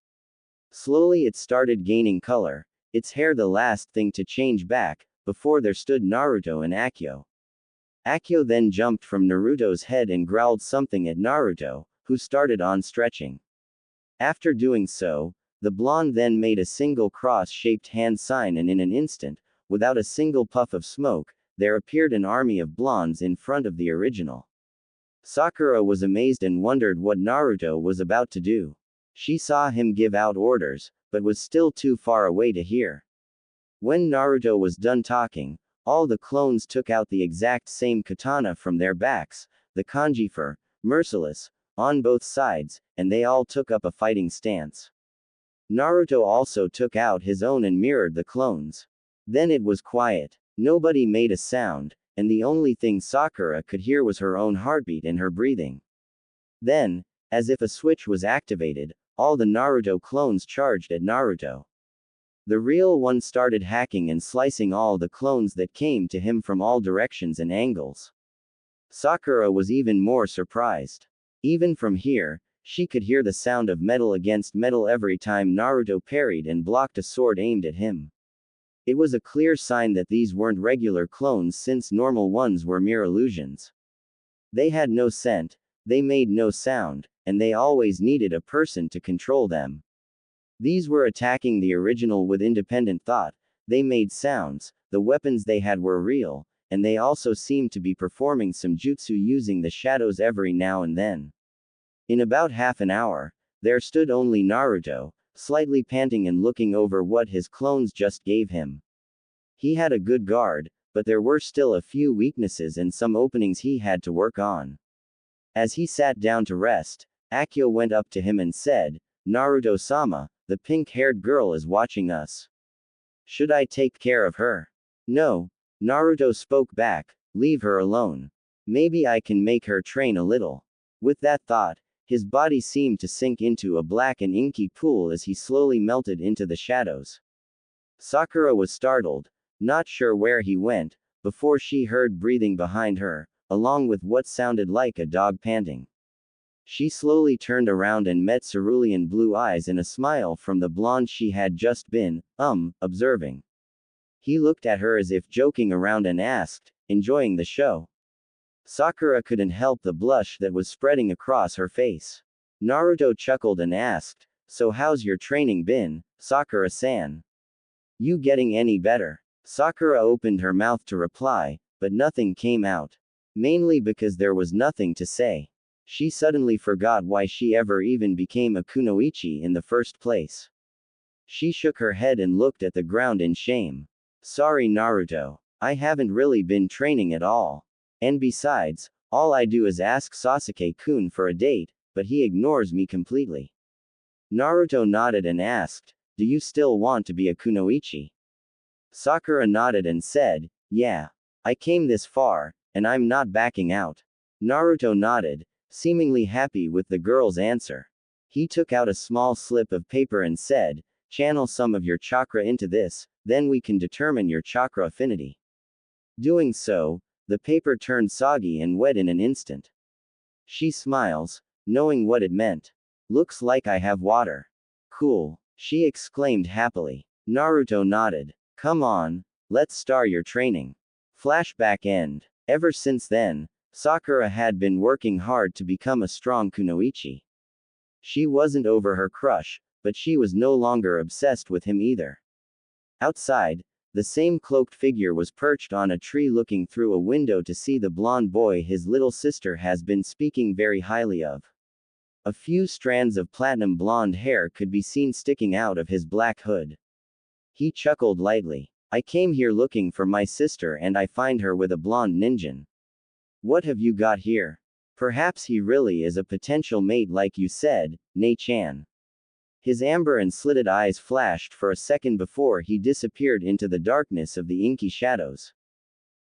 Slowly it started gaining color, its hair the last thing to change back. Before there stood Naruto and Akio. Akio then jumped from Naruto's head and growled something at Naruto, who started on stretching. After doing so, the blonde then made a single cross-shaped hand sign and in an instant, without a single puff of smoke, there appeared an army of blondes in front of the original. Sakura was amazed and wondered what Naruto was about to do. She saw him give out orders, but was still too far away to hear. When Naruto was done talking, all the clones took out the exact same katana from their backs, the kanji for merciless, on both sides, and they all took up a fighting stance. Naruto also took out his own and mirrored the clones. Then it was quiet. Nobody made a sound, and the only thing Sakura could hear was her own heartbeat and her breathing. Then, as if a switch was activated, all the Naruto clones charged at Naruto. The real one started hacking and slicing all the clones that came to him from all directions and angles. Sakura was even more surprised. Even from here, she could hear the sound of metal against metal every time Naruto parried and blocked a sword aimed at him. It was a clear sign that these weren't regular clones since normal ones were mere illusions. They had no scent, they made no sound, and they always needed a person to control them. These were attacking the original with independent thought, they made sounds, the weapons they had were real, and they also seemed to be performing some jutsu using the shadows every now and then. In about half an hour, there stood only Naruto, slightly panting and looking over what his clones just gave him. He had a good guard, but there were still a few weaknesses and some openings he had to work on. As he sat down to rest, Akio went up to him and said, "Naruto-sama, the pink-haired girl is watching us. Should I take care of her?" "No," Naruto spoke back, "leave her alone. Maybe I can make her train a little." With that thought, his body seemed to sink into a black and inky pool as he slowly melted into the shadows. Sakura was startled, not sure where he went, before she heard breathing behind her, along with what sounded like a dog panting. She slowly turned around and met cerulean blue eyes and a smile from the blonde she had just been, observing. He looked at her as if joking around and asked, "Enjoying the show?" Sakura couldn't help the blush that was spreading across her face. Naruto chuckled and asked, "So how's your training been, Sakura-san? You getting any better?" Sakura opened her mouth to reply, but nothing came out. Mainly because there was nothing to say. She suddenly forgot why she ever even became a kunoichi in the first place. She shook her head and looked at the ground in shame. "Sorry, Naruto. I haven't really been training at all. And besides, all I do is ask Sasuke-kun for a date, but he ignores me completely." Naruto nodded and asked, "Do you still want to be a kunoichi?" Sakura nodded and said, "Yeah. I came this far, and I'm not backing out." Naruto nodded, seemingly happy with the girl's answer. He took out a small slip of paper and said, "Channel some of your chakra into this, then we can determine your chakra affinity." Doing so, the paper turned soggy and wet in an instant. She smiles, knowing what it meant. "Looks like I have water." "Cool," she exclaimed happily. Naruto nodded. "Come on, let's start your training." Flashback end. Ever since then, Sakura had been working hard to become a strong kunoichi. She wasn't over her crush, but she was no longer obsessed with him either. Outside, the same cloaked figure was perched on a tree looking through a window to see the blonde boy his little sister has been speaking very highly of. A few strands of platinum blonde hair could be seen sticking out of his black hood. He chuckled lightly. "I came here looking for my sister and I find her with a blonde ninja. What have you got here? Perhaps he really is a potential mate like you said, Nei-chan." His amber and slitted eyes flashed for a second before he disappeared into the darkness of the inky shadows.